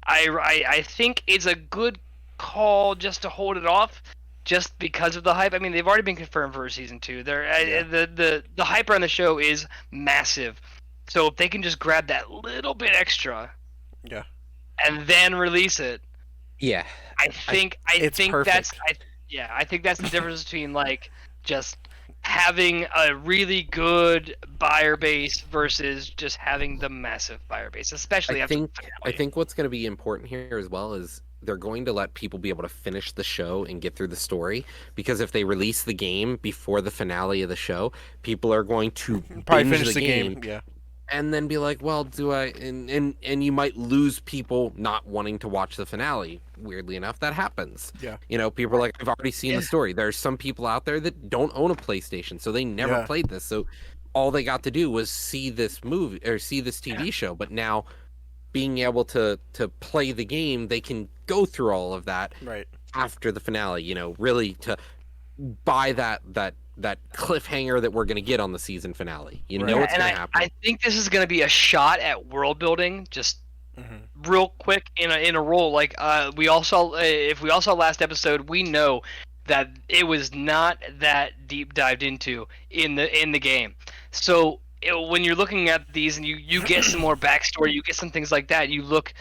I think it's a good call just to hold it off, just because of the hype. I mean, they've already been confirmed for a season two. Yeah. The hype around the show is massive. So if they can just grab that little bit extra Yeah. and then release it, Yeah, I I think I It's think that's perfect. I yeah I think that's the difference between like just having a really good buyer base versus just having the massive buyer base, I especially after the think I finale. think what's going to be important here as well is they're going to let people be able to finish the show and get through the story, because if they release the game before the finale of the show, people are going to Probably binge finish the the game. game Yeah. and then be like, well, do I, and you might lose people not wanting to watch the finale. Weirdly enough, that happens. Yeah. People are like, I've already seen the Yeah. story. There's some people out there that don't own a PlayStation, so they never Yeah. played this. So all they got to do was see this movie or see this TV show. But now being able to play the game, they can go through all of that Right. after the finale, really to buy that cliffhanger that we're going to get on the season finale. You know Right. Yeah, what's and going to I happen. think this is going to be a shot at world building, just Hmm. real quick in a role. Like we all saw, if we all saw last episode, we know that it was not that deep dived into in the game. So when you're looking at these and you get some more backstory, you get some things like that. You look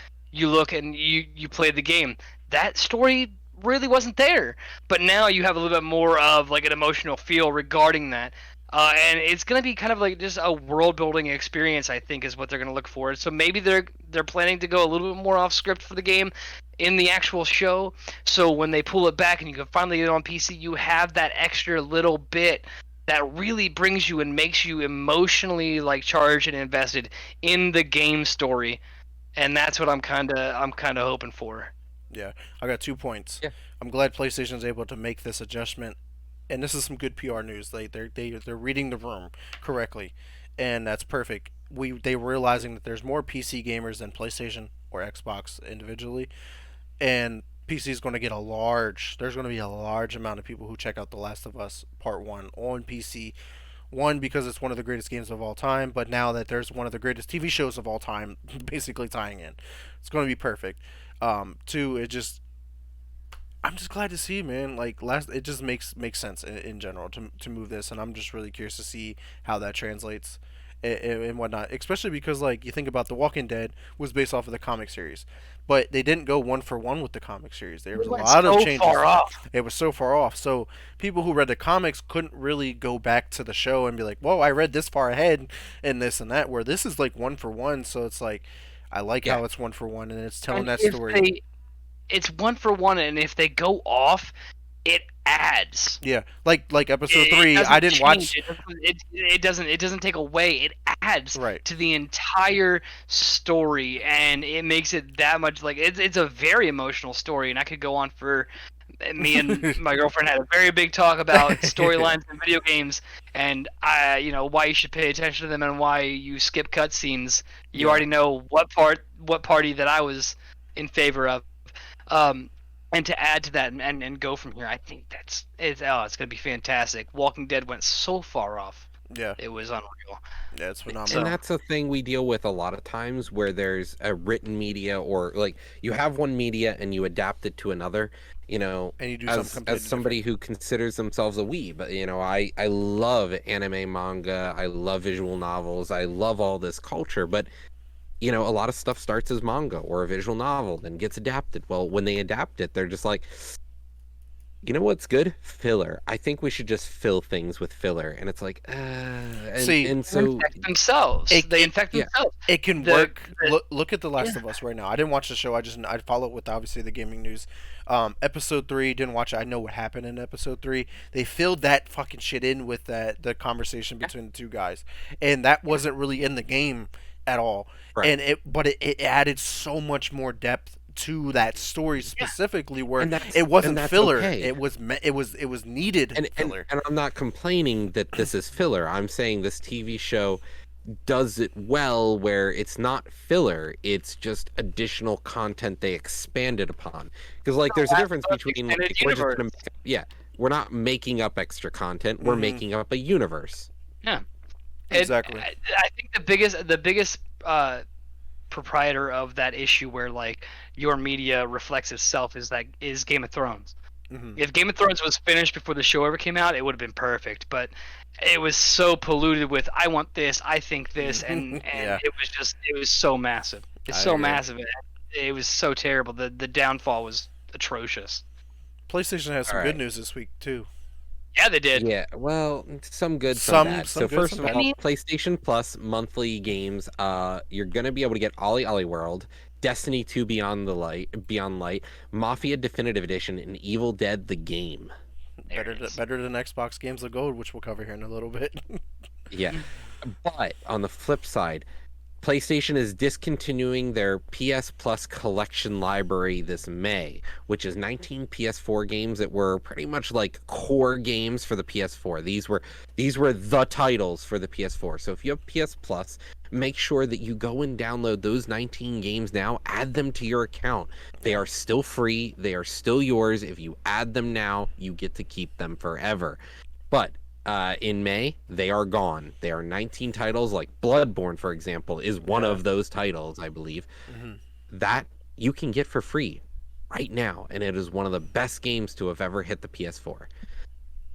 and you play the game. That story really wasn't there, but now you have a little bit more of like an emotional feel regarding that. And it's gonna be kind of like just a world building experience. I think is what they're gonna look for. So maybe they're planning to go a little bit more off script for the game in the actual show. So when they pull it back and you can finally get it on PC, you have that extra little bit that really brings you and makes you emotionally like charged and invested in the game story. And that's what I'm kind of hoping for. Yeah. I got 2 points. Yeah. I'm glad PlayStation's able to make this adjustment, and this is some good PR news. They're reading the room correctly, and that's perfect. They realizing that there's more PC gamers than PlayStation or Xbox individually, and PC is going to get a large. There's going to be a large amount of people who check out The Last of Us Part One on PC. One, because it's one of the greatest games of all time, but now that there's one of the greatest TV shows of all time, basically tying in, it's going to be perfect. Two, I'm just glad to see, man. Like last, it just makes sense in general to move this, and I'm just really curious to see how that translates and whatnot. Especially because like you think about The Walking Dead was based off of the comic series, but they didn't go one for one with the comic series. There We was a went lot of so changes. far off. It was so far off. So people who read the comics couldn't really go back to the show and be like, "Whoa, I read this far ahead and this and that." Where this is like one for one, so it's like I like Yeah. how it's one for one and it's telling And that if story. it's one for one, and if they go off, it adds. Yeah, like episode It three. I doesn't didn't change. watch. It doesn't take away. It adds Right. to the entire story, and it makes it that much like it's a very emotional story. And I could go on for me and my girlfriend had a very big talk about storylines in video games, and why you should pay attention to them and why you skip cutscenes. You Yeah, already know what party that I was in favor of. Um, and to add to that and go from here, I think it's gonna be fantastic. Walking Dead went so far off, yeah, it was unreal. yeah. It's And phenomenal. So that's a thing we deal with a lot of times where there's a written media, or like you have one media and you adapt it to another. And you do something As completely different. somebody who considers themselves a weeb, I love anime, manga, I love visual novels, I love all this culture, but a lot of stuff starts as manga or a visual novel, then gets adapted. Well, when they adapt it, they're just like, you know what's good? Filler. I think we should just fill things with filler. And it's like, and See, and they so infect themselves. it They it infect yeah, themselves. it can The, work. the Look at The Last yeah. of Us right now. I didn't watch the show. I follow it with obviously the gaming news. Episode three, didn't watch it. I know what happened in episode three. They filled that fucking shit in with the conversation yeah, between the two guys, and that yeah, wasn't really in the game at all. right. And it added so much more depth to that story specifically, where it and wasn't that's filler. okay. It was needed And filler. I'm not complaining that this is filler. I'm saying this TV show does it well where it's not filler, it's just additional content they expanded upon. Because like there's a difference between extended like, we're just universe. gonna yeah, we're not making up extra content, we're Mhm. making up a universe. Yeah. Exactly. I think the biggest proprietor of that issue where like your media reflects itself is Game of Thrones. Hmm. If Game of Thrones was finished before the show ever came out, it would have been perfect. But it was so polluted with I want this, I think this, and Yeah, it was so massive. It's I so agree. massive. It was so terrible. The downfall was atrocious. PlayStation has All some good right. news this week too. Yeah, they did. Yeah, well, some good, some Some bad. some So good, first some of bad. all, PlayStation Plus monthly games, you're gonna be able to get Ollie Ollie World, Destiny 2 Beyond Light, Mafia Definitive Edition, and Evil Dead the game. There Better it is. better than Xbox Games of Gold, which we'll cover here in a little bit. Yeah. But on the flip side, PlayStation is discontinuing their PS Plus collection library this May, which is 19 PS4 games that were pretty much like core games for the PS4. These were the titles for the PS4. So if you have PS Plus, make sure that you go and download those 19 games now, add them to your account. They are still free, they are still yours. If you add them now, you get to keep them forever. But in May, they are gone. There are 19 titles, like Bloodborne, for example, is one Yeah. of those titles, I believe, Hmm. that you can get for free right now. And it is one of the best games to have ever hit the PS4.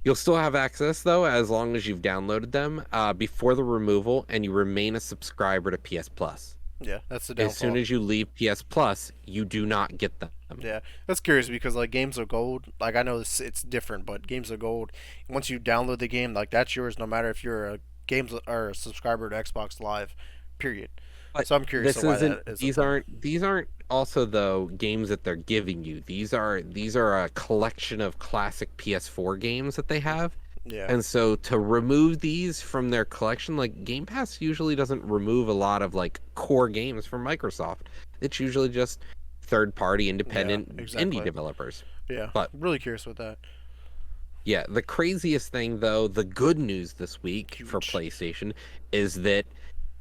You'll still have access, though, as long as you've downloaded them before the removal and you remain a subscriber to PS Plus. Yeah, that's the As soon downfall. as you leave PS Plus, you do not get them. Yeah, that's curious because like Games of Gold, like I know it's different, but Games of Gold, once you download the game, like that's yours no matter if you're a games or a subscriber to Xbox Live, period. But So I'm curious this to why isn't. that is a These thing. aren't also though games that they're giving you. These are a collection of classic PS4 games that they have, Yeah, and so to remove these from their collection, like Game Pass usually doesn't remove a lot of like core games from Microsoft. It's usually just third-party yeah, independent indie exactly. developers. Yeah, But really curious with that. yeah, the craziest thing though, the good news this week for Huge. PlayStation is that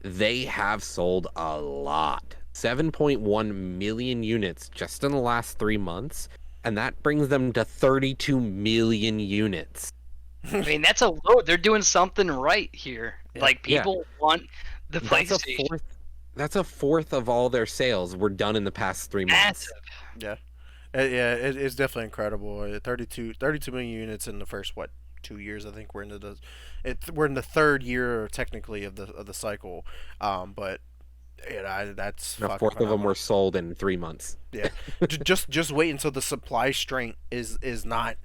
they have sold a lot. 7.1 million units just in the last 3 months, and that brings them to 32 million units. I mean, that's a load. They're doing something right here. Yeah. Like Yeah. people want the That's a PlayStation. fourth of all their sales were done in the past 3 months. Massive. Yeah, yeah, it's definitely incredible. 32 million units in the first 2 years. I think we're in the third year technically of the cycle. But that's And a fucking fourth of them phenomenal. were sold in 3 months. Yeah, just wait until the supply strength is not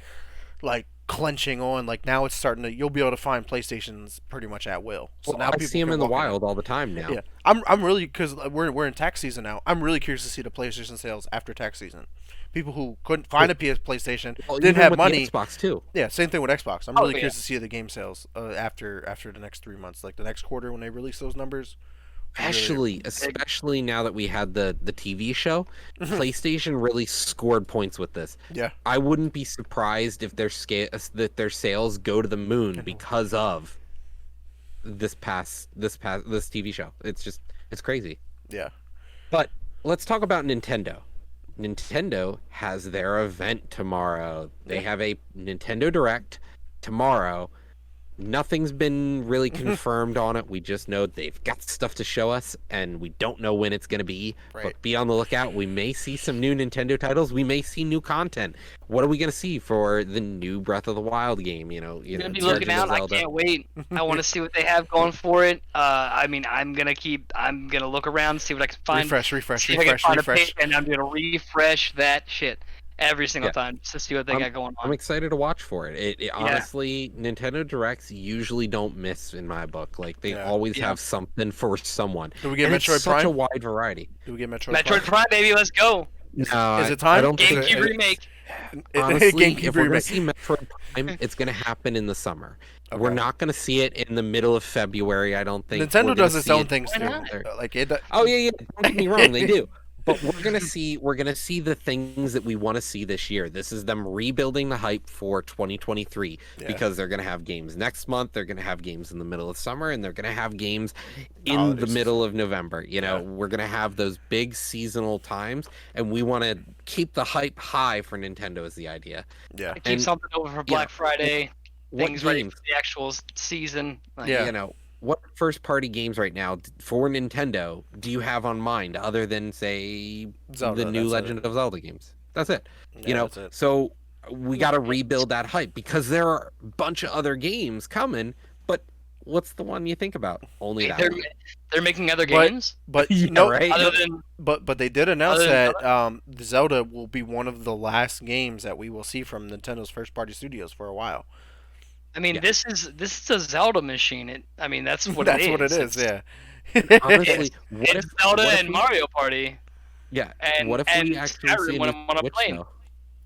like clenching on. Like now it's starting to. You'll be able to find PlayStations pretty much at will. So Well, now I people see them can in the walk wild all the time now. Yeah, I'm really because we're in tax season now. I'm really curious to see the PlayStation sales after tax season. People who couldn't find a PlayStation, Well, didn't even have with money. the Xbox too. Yeah, same thing with Xbox. I'm Oh, really yeah. curious to see the game sales after the next 3 months, like the next quarter when they release those numbers. Especially now that we had the TV show, PlayStation really scored points with this. Yeah, I wouldn't be surprised if their sales go to the moon because of this TV show. It's crazy. yeah, But let's talk about Nintendo. Nintendo has their event tomorrow. They have a Nintendo Direct tomorrow. Nothing's been really confirmed on it. We just know they've got stuff to show us, and we don't know when it's going to be. Right. But be on the lookout. We may see some new Nintendo titles. We may see new content. What are we going to see for the new Breath of the Wild game? I'm gonna be Legend looking of out. I Zelda. can't wait. I want to see what they have going for it. I mean, I'm gonna look around, see what I can find. refresh, See if I can find a refresh. page, and I'm gonna refresh that shit every single Yeah. time just to see what they got going I'm on. excited to watch for it. Honestly, Nintendo Directs usually don't miss in my book. Like they Yeah. always Yeah. have something for someone. Do we get And Metroid it's such a Prime? wide variety. Do we get Metroid, Metroid Prime, baby, let's go. No, Is it time? I don't Is think it- GameCube remake. honestly, GameCube if we're gonna remake. see Metroid Prime, it's gonna happen in the summer. We're Okay. not gonna see it in the middle of February. I don't think. We're Nintendo gonna does its see own it- things Why too. not? Like it. Oh yeah, yeah. Don't get me wrong, they do. But we're gonna see the things that we want to see this year. This is them rebuilding the hype for 2023 Yeah, because they're gonna have games next month, they're gonna have games in the middle of summer, and they're gonna have games the in holiday the middle season. of November. Yeah, We're gonna have those big seasonal times, and we want to keep the hype high for Nintendo is the idea. yeah, To keep And something over for you know, Black Friday, what things ready games for the actual season. Like, yeah. what first party games right now for Nintendo do you have on mind other than say the Zelda. new That's it. Legend of Zelda games? That's it. Yeah, that's it. So we got to rebuild that hype because there are a bunch of other games coming, but what's the one you think about? Only wait, that one. they're making other But games Yeah, no, right? other than but they did announce other than that Zelda? Zelda will be one of the last games that we will see from Nintendo's first party studios for a while. I mean, Yeah. this is a Zelda machine. I mean, that's what it That's what it is. is. Yeah. Honestly, It's Zelda what if and we Mario Party yeah, and what if we actually see Skyrim a when new I'm on a Switch plane. though?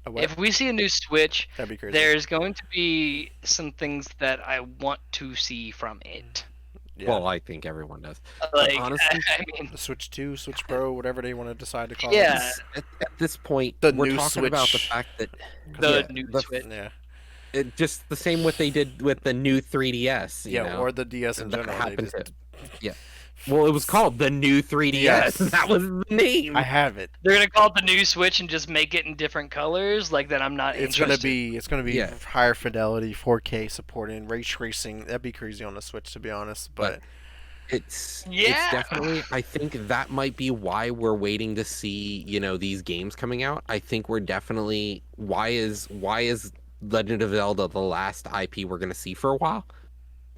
A what? If we see a new Switch, That'd be crazy. there's going to be some things that I want to see from it. Yeah. Well, I think everyone does. Like, honestly, I mean, The Switch 2, Switch Pro, whatever they want to decide to call Yeah. At this point, The we're new talking about the Switch. fact that the yeah, new the Switch. it. Yeah. just the same what they did with the new 3DS, Yeah, or the DS in that general. They happened just, to yeah. Well, it was called the new 3DS. Yes. That was the name. I have it. They're gonna call it the new Switch and just make it in different colors. Like then I'm not interested. It's gonna be Yeah. higher fidelity, 4K supporting, ray tracing. That'd be crazy on the Switch, to be honest. But It's Yeah. definitely I think that might be why we're waiting to see, these games coming out. I think we're definitely why is Legend of Zelda the last IP we're going to see for a while?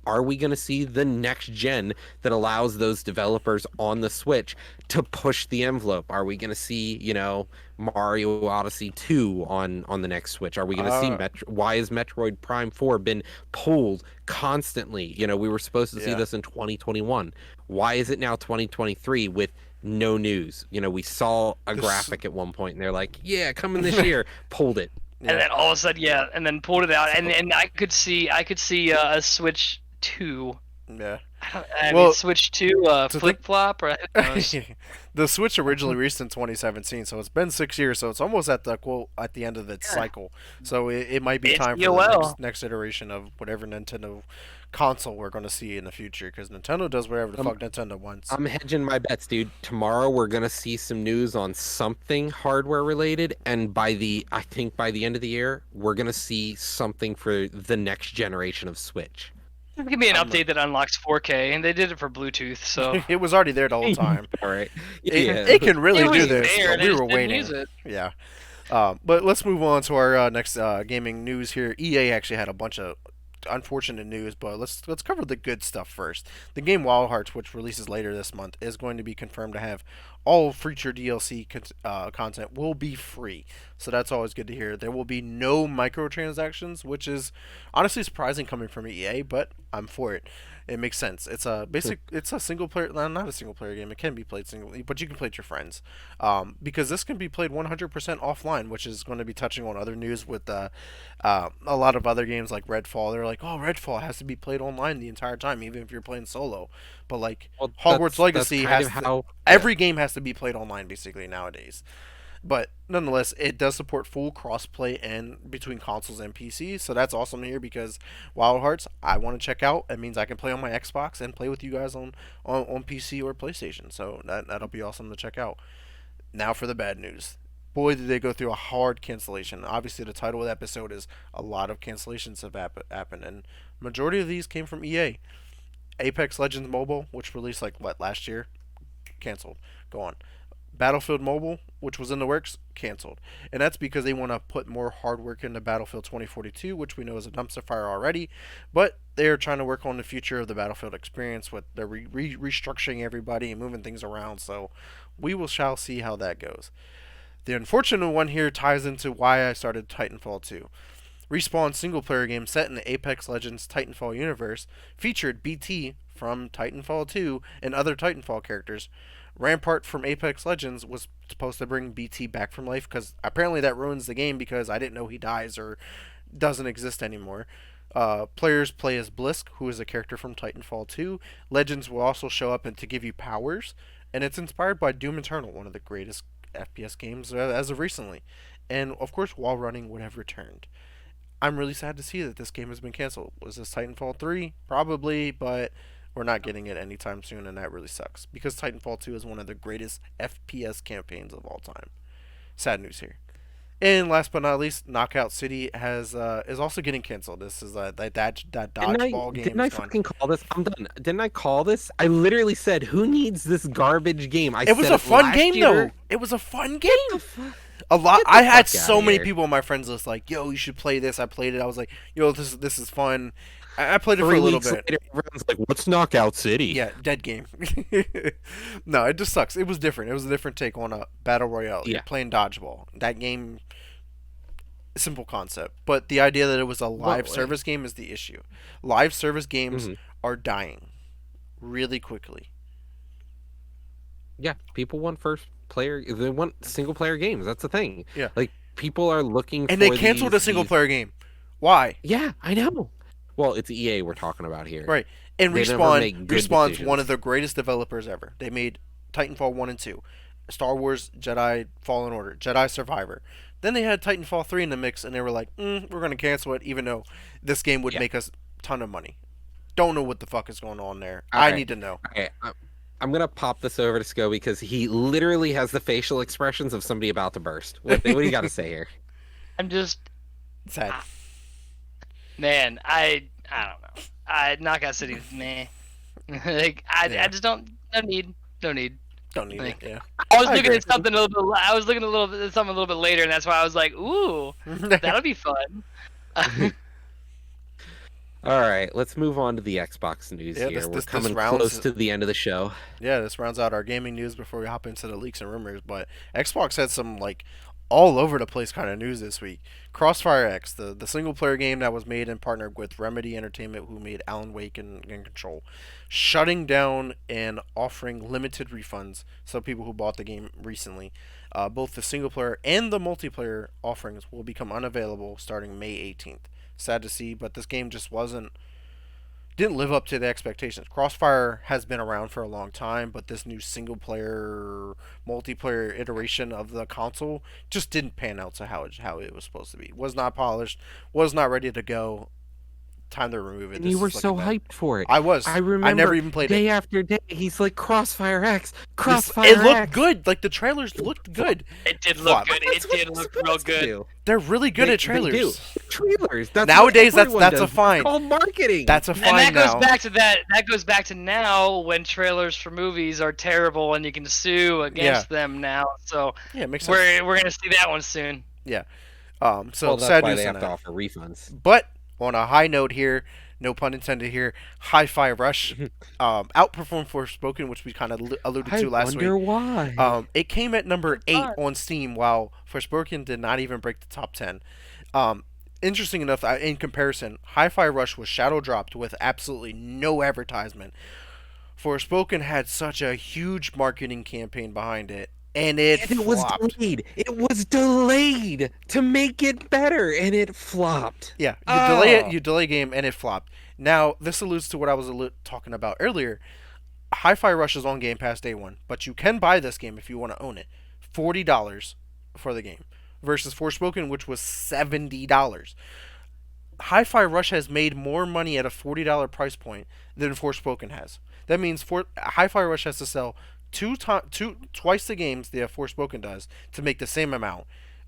Are we going to see the next gen that allows those developers on the Switch to push the envelope? Are we going to see, Mario Odyssey 2 on the next Switch? Are we going to see why is Metroid Prime 4 been pulled constantly? We were supposed to see Yeah. this in 2021. Why is it now 2023 with no news? We saw a This- graphic at one point and they're like, "Yeah, coming this year." Pulled it. yeah. And then all of a sudden, yeah, and then pulled it out, and I could see a Switch 2. yeah. I Well, mean, Switch 2 to think- flip flop, or who knows? The Switch originally released in 2017, so it's been 6 years. So it's almost at the end of its Yeah. cycle. So it might be It's time for the EOL. next iteration of whatever Nintendo console we're going to see in the future. Because Nintendo does whatever the fuck Nintendo wants. I'm hedging my bets, dude. Tomorrow we're gonna see some news on something hardware related, and I think by the end of the year, we're gonna see something for the next generation of Switch. Give me an I'm update that unlocks 4K, and they did it for Bluetooth, so It was already there the whole time. All right. It can really it do was this, there. but They we just were didn't waiting. use it. Yeah. But let's move on to our next gaming news here. EA actually had a bunch of unfortunate news, but let's cover the good stuff first. The game Wild Hearts, which releases later this month, is going to be confirmed to have all future DLC content will be free. So that's always good to hear. There will be no microtransactions, which is honestly surprising coming from EA, but I'm for it. It makes sense. It's a single player, not a single player game. It can be played singly, but you can play with your friends. Because this can be played 100% offline, which is going to be touching on other news with a lot of other games like Redfall. They're like, oh, Redfall has to be played online the entire time, even if you're playing solo. But like Well, Hogwarts that's Legacy kind has of to, how every game has to be played online basically nowadays. But nonetheless, it does support full crossplay and between consoles and PCs, so that's awesome to hear because Wild Hearts I want to check out. It means I can play on my Xbox and play with you guys on PC or PlayStation. So that'll be awesome to check out. Now for the bad news. Boy, did they go through a hard cancellation. Obviously, the title of the episode is a lot of cancellations have happened, and majority of these came from EA. Apex Legends Mobile, which released like what last year, canceled. Go on. Battlefield Mobile, which was in the works, canceled. And that's because they want to put more hard work into Battlefield 2042, which we know is a dumpster fire already. But they are trying to work on the future of the Battlefield experience with the restructuring everybody and moving things around. So shall see how that goes. The unfortunate one here ties into why I started Titanfall 2. Respawn's single player game set in the Apex Legends Titanfall universe featured BT from Titanfall 2 and other Titanfall characters. Rampart from Apex Legends was supposed to bring BT back from life because apparently that ruins the game because I didn't know he dies or doesn't exist anymore. Players play as Blisk, who is a character from Titanfall 2. Legends will also show up and to give you powers, and it's inspired by Doom Eternal, one of the greatest FPS games as of recently. And of course, while running would have returned. I'm really sad to see that this game has been canceled. Was this Titanfall 3? Probably, but we're not getting it anytime soon, and that really sucks because Titanfall 2 is one of the greatest FPS campaigns of all time. Sad news here. And last but not least, Knockout City has is also getting canceled. This is that dodgeball game Didn't is I gone. fucking call this? I'm done. Didn't I call this? I literally said, "Who needs this garbage game?" I It was said a fun last game year. though. It was a fun game. The fu- A lot. Get the I had fuck so outta many here. people on my friends list like, "Yo, you should play this." I played it. I was like, "Yo, this is fun." I played it for a 3 little weeks bit. later, everyone's like, "What's Knockout City?" Yeah, dead game. No, it just sucks. It was different. It was a different take on a battle royale. You're Yeah. playing dodgeball. That game, simple concept, but the idea that it was a live Well, service game is the issue. Live service games mhm. are dying really quickly. Yeah, people want first player. They want single player games. That's the thing. Yeah, Like people are looking and for they canceled a single these. player game. Why? Yeah, I know. Well, it's EA we're talking about here. Right. And They never make good Respawn's one of decisions. the greatest developers ever. They made Titanfall 1 and 2, Star Wars Jedi Fallen Order, Jedi Survivor. Then they had Titanfall 3 in the mix and they were like, we're going to cancel it even though this game would Yeah. make us a ton of money. Don't know what the fuck is going on there. All I right. need to know. Okay, I'm gonna pop this over to Sco because he literally has the facial expressions of somebody about to burst. What do you got to say here? I'm just Sad. man. I don't know. Knockout City, meh. Like I Yeah. just don't no need. Don't need Like, it. Yeah. I was I looking agree. at something a little bit. I was looking at something a little bit later, and that's why I was like, "Ooh, that'll be fun." All right, let's move on to the Xbox news Yeah, here. this- We're this coming rounds- close to the end of the show. Yeah, this rounds out our gaming news before we hop into the leaks and rumors. But Xbox had some like all over the place kind of news this week. Crossfire X, the single player game that was made and partnered with Remedy Entertainment, who made Alan Wake and Control, shutting down and offering limited refunds. So people who bought the game recently, both the single player and the multiplayer offerings will become unavailable starting May 18th. Sad to see, but this game just didn't live up to the expectations. Crossfire has been around for a long time, but this new single player multiplayer iteration of the console just didn't pan out to how it was supposed to be. Was not polished, was not ready to go. Time to remove it. And This you were is so looking bad. hyped for it. I was. I I remember never even played day it. after day. He's like Crossfire X, This- Crossfire it looked X. good. Like the trailers looked good. It did Flop. look good. That's It what did it's look real supposed to good. do. They're really good They- at trailers. They do. Trailers. That's Nowadays, what everyone that's a does. fine. It's called marketing. That's a And fine that goes now. back to that goes back to now when trailers for movies are terrible and you can sue against them now. So Yeah, it makes sense. we're gonna see that one soon. Yeah. So well, that's sad why news they on have to that. offer refunds. But on a high note here, no pun intended here, Hi-Fi Rush outperformed Forspoken, which we kind of alluded I to last wonder week. why. It came at number It's 8 hard. on Steam, while Forspoken did not even break the top 10. Interesting enough, in comparison, Hi-Fi Rush was shadow dropped with absolutely no advertisement. Forspoken had such a huge marketing campaign behind it, and it And it was flopped. delayed. It was delayed to make it better, and it flopped. Yeah, you delay it, Oh. you delay game, and it flopped. Now, this alludes to what I was talking about earlier. Hi-Fi Rush is on Game Pass day one, but you can buy this game if you want to own it. $40 for the game versus Forspoken, which was $70. Hi-Fi Rush has made more money at a $40 price point than Forspoken has. That means Hi-Fi Rush has to sell twice the games that Forspoken does to make the same amount,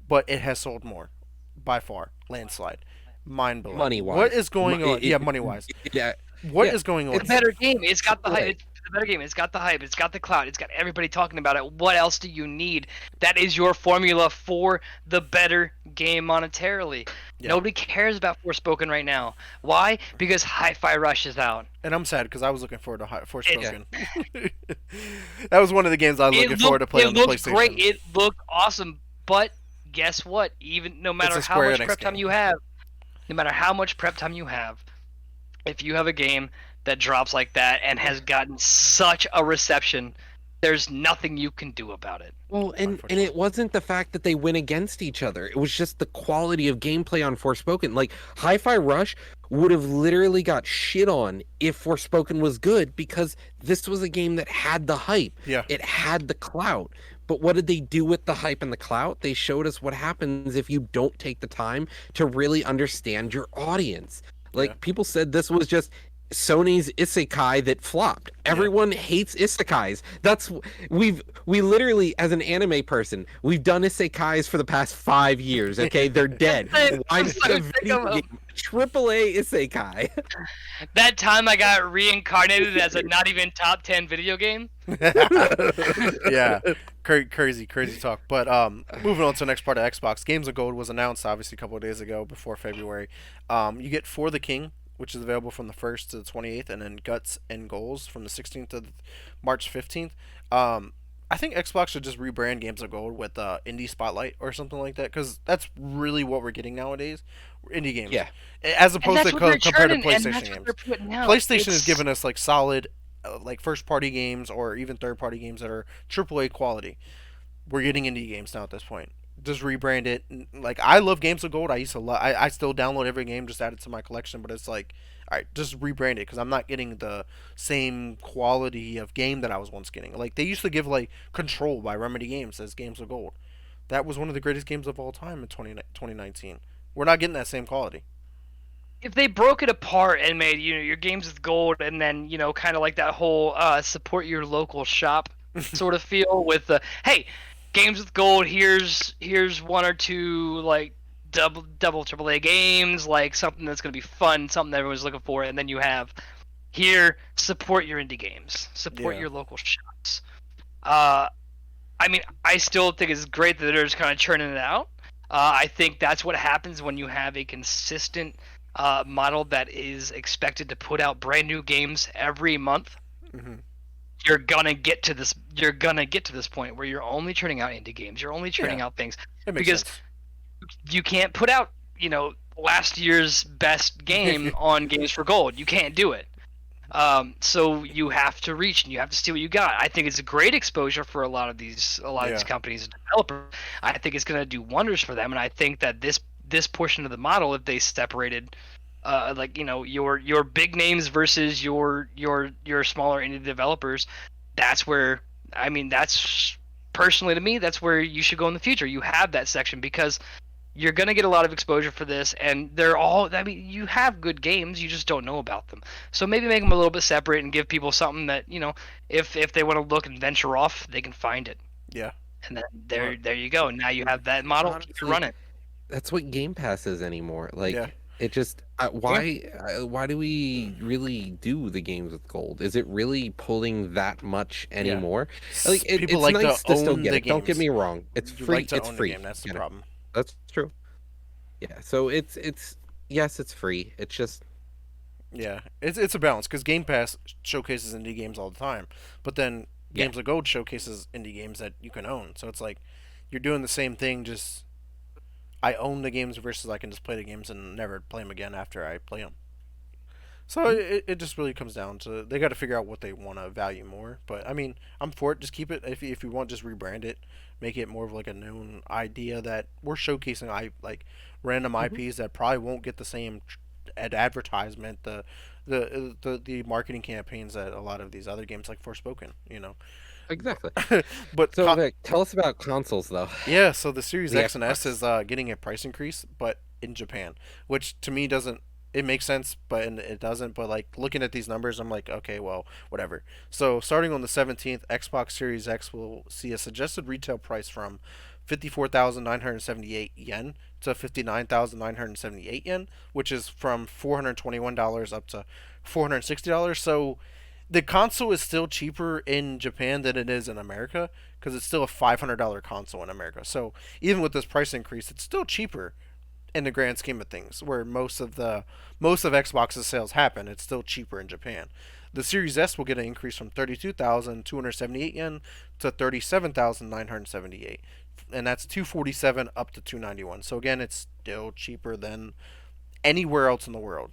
but it has sold more by far, landslide, mind blowing. Money wise. What is going on? Yeah, money wise. Yeah. What Yeah, is going on? It's a better game. It's got the hype. Right. It's a better game. It's got the hype. It's got the clout. It's got everybody talking about it. What else do you need? That is your formula for the better game monetarily. Yeah. Nobody cares about Forspoken right now. Why? Because Hi-Fi Rush is out. And I'm sad because I was looking forward to Forspoken. That was one of the games I was looking forward to play on the It looked PlayStation. great. It looked awesome. But guess what? Even no matter a how Square much Enix prep time game. you have, no matter how much prep time you have, if you have a game that drops like that and has gotten such a reception, there's nothing you can do about it. Well, and unfortunately. it wasn't the fact that they went against each other. It was just the quality of gameplay on Forspoken. Like Hi-Fi Rush would have literally got shit on if Forspoken was good because this was a game that had the hype. Yeah, It had the clout. But what did they do with the hype and the clout? They showed us what happens if you don't take the time to really understand your audience. yeah, Like people said this was just Sony's isekai that flopped. yeah. Everyone hates isekais. We literally, as an anime person, we've done isekais for the past 5 years. Okay, they're dead. Why I'm make so a sick video of game AAA isekai? that time I got reincarnated as a not even top 10 video game. Yeah, crazy, crazy talk. But moving on to the next part of Xbox, Games of Gold was announced obviously a couple of days ago before February. You get For the King, which is available from the 1st to the 28th, and then Guts and Goals from the 16th to March 15th. I think Xbox should just rebrand Games of Gold with Indie Spotlight or something like that, because that's really what we're getting nowadays, indie games, Yeah, as And opposed to that's what they're compared to churning, and PlayStation that's what they're games. putting out. PlayStation has It's given us like solid, like first party games or even third party games that are AAA quality. We're getting indie games now at this point. Just rebrand it. Like I love Games of Gold. I used to love. I still download every game, just add it to my collection. But it's like, all right, just rebrand it because I'm not getting the same quality of game that I was once getting. Like they used to give like Control by Remedy Games as Games of Gold. That was one of the greatest games of all time in 2019. We're not getting that same quality. if they broke it apart and made your games with gold, and then kind of like that whole support your local shop sort of feel with the hey, games with gold, here's one or two like double AAA games, like something that's gonna be fun, something that everyone's looking for, and then you have here, support your indie games, support Yeah. your local shops. uh I mean, I still think it's great that they're just kind of churning it out. I think that's what happens when you have a consistent model that is expected to put out brand new games every month. Hmm. You're gonna get to this. You're gonna get to this point where you're only churning out indie games. You're only churning Yeah, out things it makes because sense. you can't put out last year's best game on Games for Gold. You can't do it. So you have to reach and you have to see what you got. I think it's a great exposure for a lot of these Yeah. companies and developers. I think it's going to do wonders for them, and I think that this portion of the model, if they separated, like your big names versus your smaller indie developers, that's where I mean that's personally to me that's where you should go in the future. You have that section because you're gonna get a lot of exposure for this, and they're all. I mean, you have good games, you just don't know about them. So maybe make them a little bit separate and give people something that if they want to look and venture off, they can find it. Yeah. And then Well, there you go. Now you have that model. Keep it honestly, running. that's what Game Pass is anymore. yeah. Like it just Yeah. why do we really do the games with gold? Is it really pulling that much Yeah. anymore? Like People it's like to nice to still own get the it. Don't get games. me wrong. It's You like free. to It's own the free. game. That's the You know, problem. that's true. Yeah. So it's yes, it's free. It's just Yeah, it's a balance because Game Pass showcases indie games all the time, but then yeah. Games of Gold showcases indie games that you can own. So it's like you're doing the same thing. Just I own the games versus I can just play the games and never play them again after I play them. So Mhm. it just really comes down to they got to figure out what they want to value more. But I mean, I'm for it. Just keep it. If you want, just rebrand it, make it more of like a known idea that we're showcasing. Like random Mhm. IPs that probably won't get the same advertisement, the marketing campaigns that a lot of these other games like Forspoken. Exactly. But So Vic, tell us about consoles though. yeah, so the Series The X and S Xbox. is getting a price increase, but in Japan, which to me doesn't. It makes sense, but and it doesn't. But like looking at these numbers, I'm like, okay, well, whatever. So starting on the 17th, Xbox Series X will see a suggested retail price from 54,978 yen to 59,978 yen, which is from $421 up to $460. So the console is still cheaper in Japan than it is in America because it's still a $500 console in America. So even with this price increase, it's still cheaper in the grand scheme of things. Where most of Xbox's sales happen, it's still cheaper in Japan. The Series S will get an increase from 32,278 yen to 37,978, and that's 247 up to 291. So again, it's still cheaper than anywhere else in the world,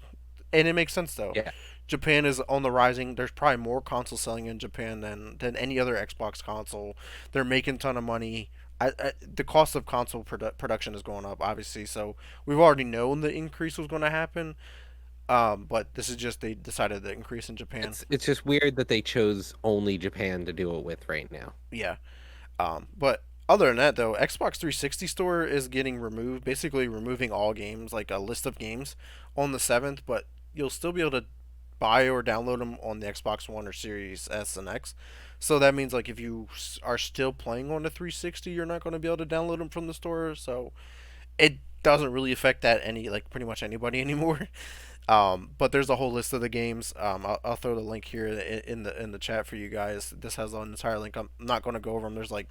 and it makes sense though. Yeah. Japan is on the rising. There's probably more console selling in Japan than any other Xbox console. They're making a ton of money. The cost of console production is going up, obviously. So we've already known the increase was going to happen. But this is just they decided the increase in Japan. It's just weird that they chose only Japan to do it with right now. Yeah. But other than that, though, Xbox 360 store is getting removed, basically removing all games, like a list of games, on the 7th. But you'll still be able to buy or download them on the Xbox One or Series S and X. So that means like if you are still playing on the 360, you're not going to be able to download them from the store. So it doesn't really affect that any like pretty much anybody anymore. But there's a whole list of the games. I'll throw the link here in the chat for you guys. This has an entire link. I'm not going to go over them. There's like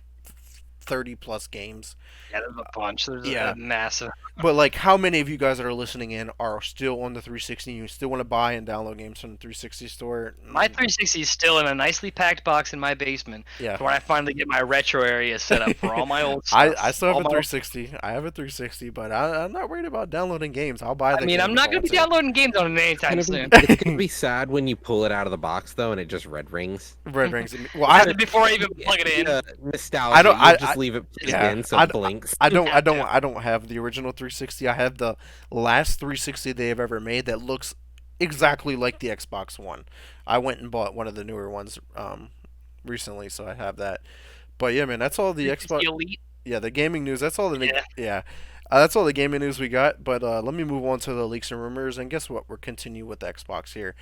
30 plus games. Yeah, there's a bunch. There's Yeah. a massive. But like, how many of you guys that are listening in are still on the 360? You still want to buy and download games from the 360 store? My 360 is still in a nicely packed box in my basement. Yeah. For when I finally get my retro area set up for all my old I, stuff. I still have all a my- 360. I have a 360, but I'm not worried about downloading games. I'll buy the I mean, game I'm not if I going to be want downloading games on it anytime Gonna soon. be, it's gonna be sad when you pull it out of the box though, and it just red rings. Red Rings. Well, I Before I even plug it in. Nostalgia. I don't- You'll I- just I- leave it plugged yeah, in so it blinks. I don't I don't Yeah. I don't have the original 360. I have the last 360 they have ever made that looks exactly like the Xbox One. I went and bought one of the newer ones recently, so I have that. But yeah, man, that's all the 360 Xbox. Elite. Yeah, the gaming news. That's all the Yeah. yeah. That's all the gaming news we got. But let me move on to the leaks and rumors. And guess what? We're continuing with the Xbox here.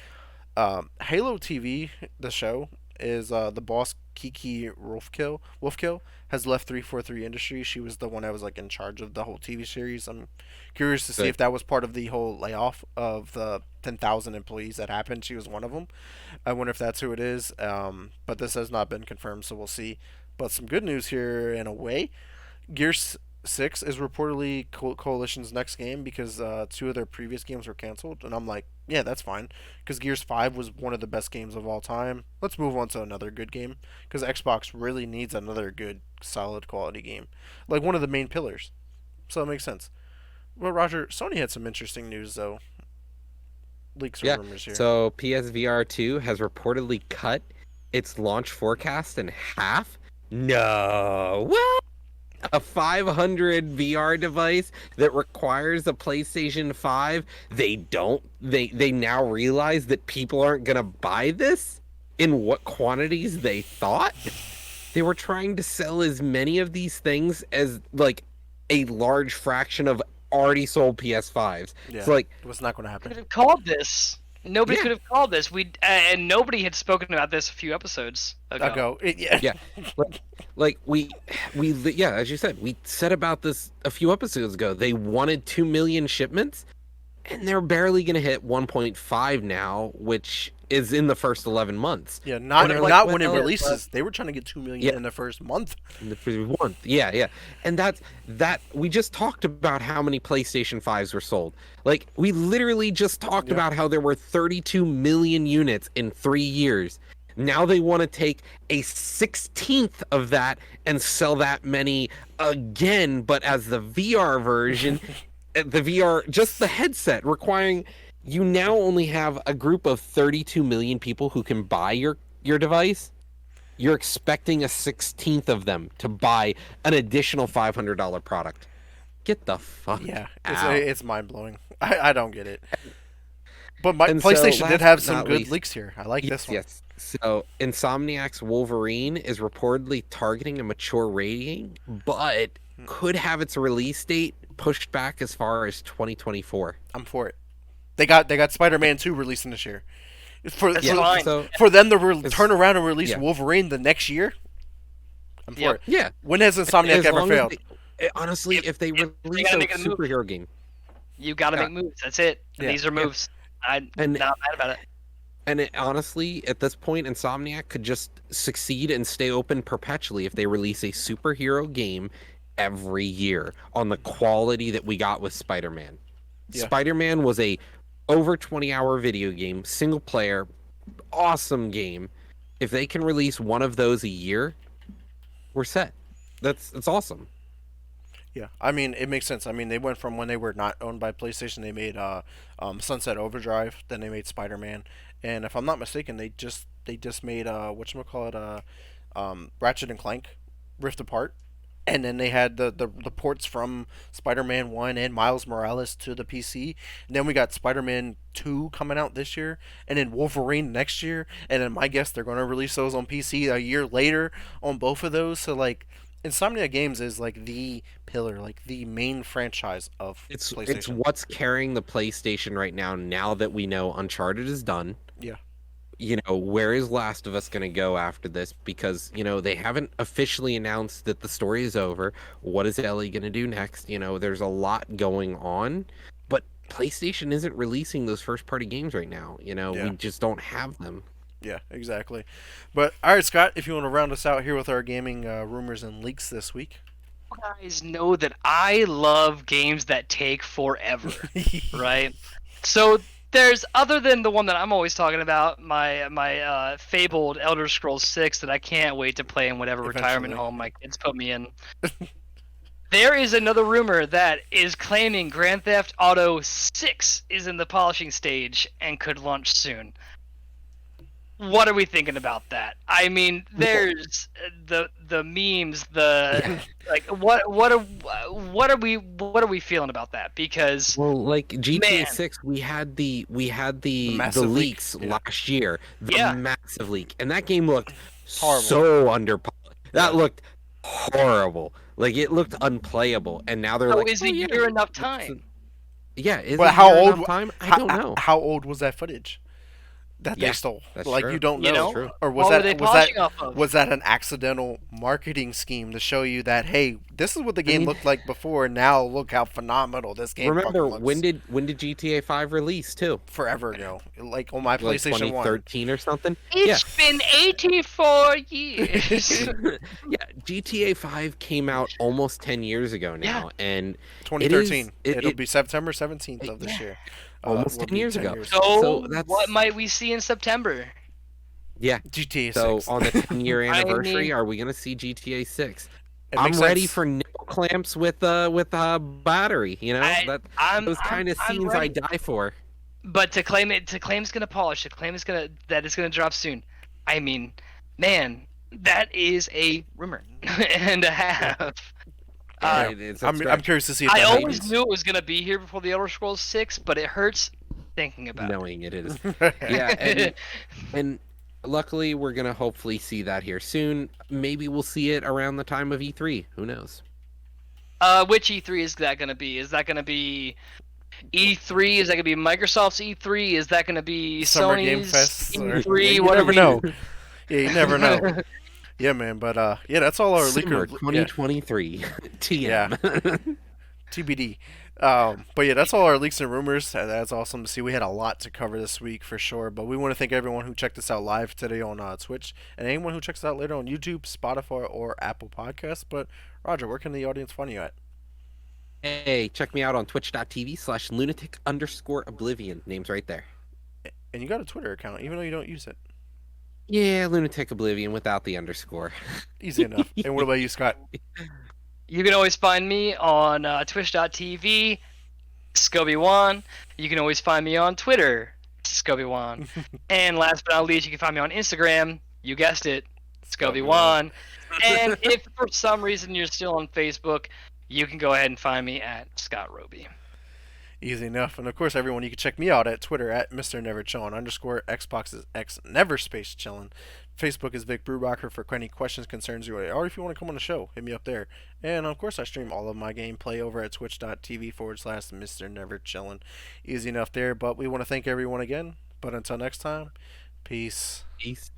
Halo TV, the show, is the boss Kiki Wolfkill has left 343 Industries. She was the one that was like in charge of the whole TV series. I'm curious to see Good. if that was part of the whole layoff of the 10,000 employees that happened. She was one of them. I wonder if that's who it is. But this has not been confirmed, so we'll see. But some good news here in a way. Gears 6 is reportedly Coalition's next game because two of their previous games were canceled. And I'm like, yeah, that's fine. Because Gears 5 was one of the best games of all time. Let's move on to another good game. Because Xbox really needs another good, solid quality game. Like one of the main pillars. So it makes sense. Well, Roger, Sony had some interesting news, though. Leaks or Yeah. rumors here. So PSVR 2 has reportedly cut its launch forecast in half. No. What? A 500 VR device that requires a PlayStation 5. They now realize that people aren't going to buy this in what quantities they thought. They were trying to sell as many of these things as like a large fraction of already sold PS5s. yeah, It's like it was not going to Could happen. have called this. Nobody Yeah. could have called this. And nobody had spoken about this a few episodes ago. Yeah. Yeah. like yeah, as you said, we said about this a few episodes ago. They wanted 2 million shipments, and they're barely going to hit 1.5 now, which is in the first 11 months. Yeah, not And they're like, not when it well, releases. They were trying to get 2 million Yeah. in the first month. In the first month. Yeah. And that we just talked about how many PlayStation 5s were sold. Like we literally just talked Yeah. about how there were 32 million units in 3 years. Now they want to take a 16th of that and sell that many again, but as the VR version, the VR, just the headset, requiring you now only have a group of 32 million people who can buy your device. You're expecting a 16th of them to buy an additional $500 product. Get the fuck Yeah, out. it's mind blowing. I don't get it. But And so, PlayStation last did have but some not good least- leaks here. I like this one. Yes. So Insomniac's Wolverine is reportedly targeting a mature rating, but could have its release date pushed back as far as 2024. I'm for it. They got Spider-Man 2 releasing this year. For That's for, fine. So for them to It's- turn around and release yeah. Wolverine the next year, I'm for Yep. it. yeah, When has Insomniac as ever long as failed? honestly, if they if they release gotta a make a move. superhero game, You got to Yeah. make moves. That's it. Yeah. These are moves. I'm And- not mad about it. and honestly, at this point, Insomniac could just succeed and stay open perpetually if they release a superhero game every year on the quality that we got with Spider-Man. Yeah. Spider-Man was a over 20-hour video game, single player, awesome game. If they can release one of those a year, we're set. That's awesome. Yeah, I mean it makes sense. I mean they went from when they were not owned by PlayStation, they made Sunset Overdrive, then they made Spider Man, and if I'm not mistaken, they just made whatchamacallit, Ratchet and Clank, Rift Apart, and then they had the ports from Spider-Man 1 and Miles Morales to the PC. And then we got Spider-Man 2 coming out this year, and then Wolverine next year, and then my guess they're going to release those on PC a year later on both of those. So like Insomnia Games is like the pillar, like the main franchise of It's PlayStation. what's carrying the PlayStation right now. Now that we know Uncharted is done, Yeah. where is Last of Us going to go after this? Because, they haven't officially announced that the story is over. What is Ellie going to do next? There's a lot going on, but PlayStation isn't releasing those first party games right now. We Yeah. just don't have them. Yeah, exactly. But all right, Scott, if you want to round us out here with our gaming rumors and leaks this week. Guys know that I love games that take forever, right? So there's, other than the one that I'm always talking about, my fabled Elder Scrolls 6 that I can't wait to play in whatever retirement Eventually. home my kids put me in. There is another rumor that is claiming Grand Theft Auto 6 is in the polishing stage and could launch soon. What are we thinking about that? I mean, there's the memes, the like what are we feeling about that? Because Well, like GTA man, 6, we had the Massive leak. leaks Yeah. last year, the yeah. massive leak, and that game looked Horrible. so underpolished. Yeah. That looked horrible. Like it looked unplayable, and now they're So like, is "Oh a yeah, year enough that's time? yeah, is But a how year old? enough time? I How, don't know." how old was that footage that they Yeah, stole? that's Like you true. don't You That's know, know, true. or was what were they that was that polishing off of? was that an accidental marketing scheme to show you that hey, this is what the I game mean, looked like before, and now look how phenomenal this game fucking remember when looks. did GTA 5 release too? Forever ago, like on my Like PlayStation One. 2013 or something? Yeah. It's been 84 years. Yeah, GTA 5 came out almost 10 years ago Yeah. now, and it is 2013. it, It'll it be September 17th of this Yeah. year. almost Will 10 be years 10 ago. years. So So what that's might we see in September? yeah. GTA So 6. on the 10-year I anniversary, mean, are we gonna see GTA 6? It I'm makes ready sense. for nipple clamps with battery. I That I'm those I'm kind of I'm scenes I ready. die for. But to claim it's gonna polish, to claim it's gonna drop soon. I mean, man, that is a rumor and a Yeah. half. Yeah, Uh, Yeah. it's a I'm stretch. curious to see if I that always happens. knew it was gonna be here before the Elder Scrolls 6, but it hurts thinking about Knowing it is. Yeah, and it. and luckily we're gonna hopefully see that here soon. Maybe we'll see it around the time of E3. Who knows? Which E3 is that gonna be? Is that gonna be E3? Is that gonna be Microsoft's E3? Is that gonna be Summer Game Sony's Fest. Or, yeah, E3? you What are never we? know. Yeah, you never know. Yeah, man. But yeah, that's all our Summer leaker. Yeah, 2023. yeah. TM. TBD. But yeah, that's all our leaks and rumors. That's awesome to see. We had a lot to cover this week for sure. But we want to thank everyone who checked us out live today on Twitch, and anyone who checks us out later on YouTube, Spotify, or Apple Podcasts. But Roger, where can the audience find you at? Hey, check me out on twitch.tv/lunatic_oblivion. Name's right there. And you got a Twitter account, even though you don't use it. Yeah, Lunatic Oblivion without the underscore. Easy enough. And what about you, Scott? You can always find me on twitch.tv, Scoby1. You can always find me on Twitter, Scoby1. And last but not least, you can find me on Instagram. You guessed it, Scoby1. And if for some reason you're still on Facebook, you can go ahead and find me at Scott Roby. Easy enough. And of course, everyone, you can check me out at Twitter at Mr. Never Chillin', _ Xbox is X Never Space Chillin'. Facebook is Vic Brubacher for any questions, concerns, or if you want to come on the show, hit me up there. And of course, I stream all of my gameplay over at twitch.tv / Mr. Never Chillin'. Easy enough there, but we want to thank everyone again. But until next time, peace. Peace.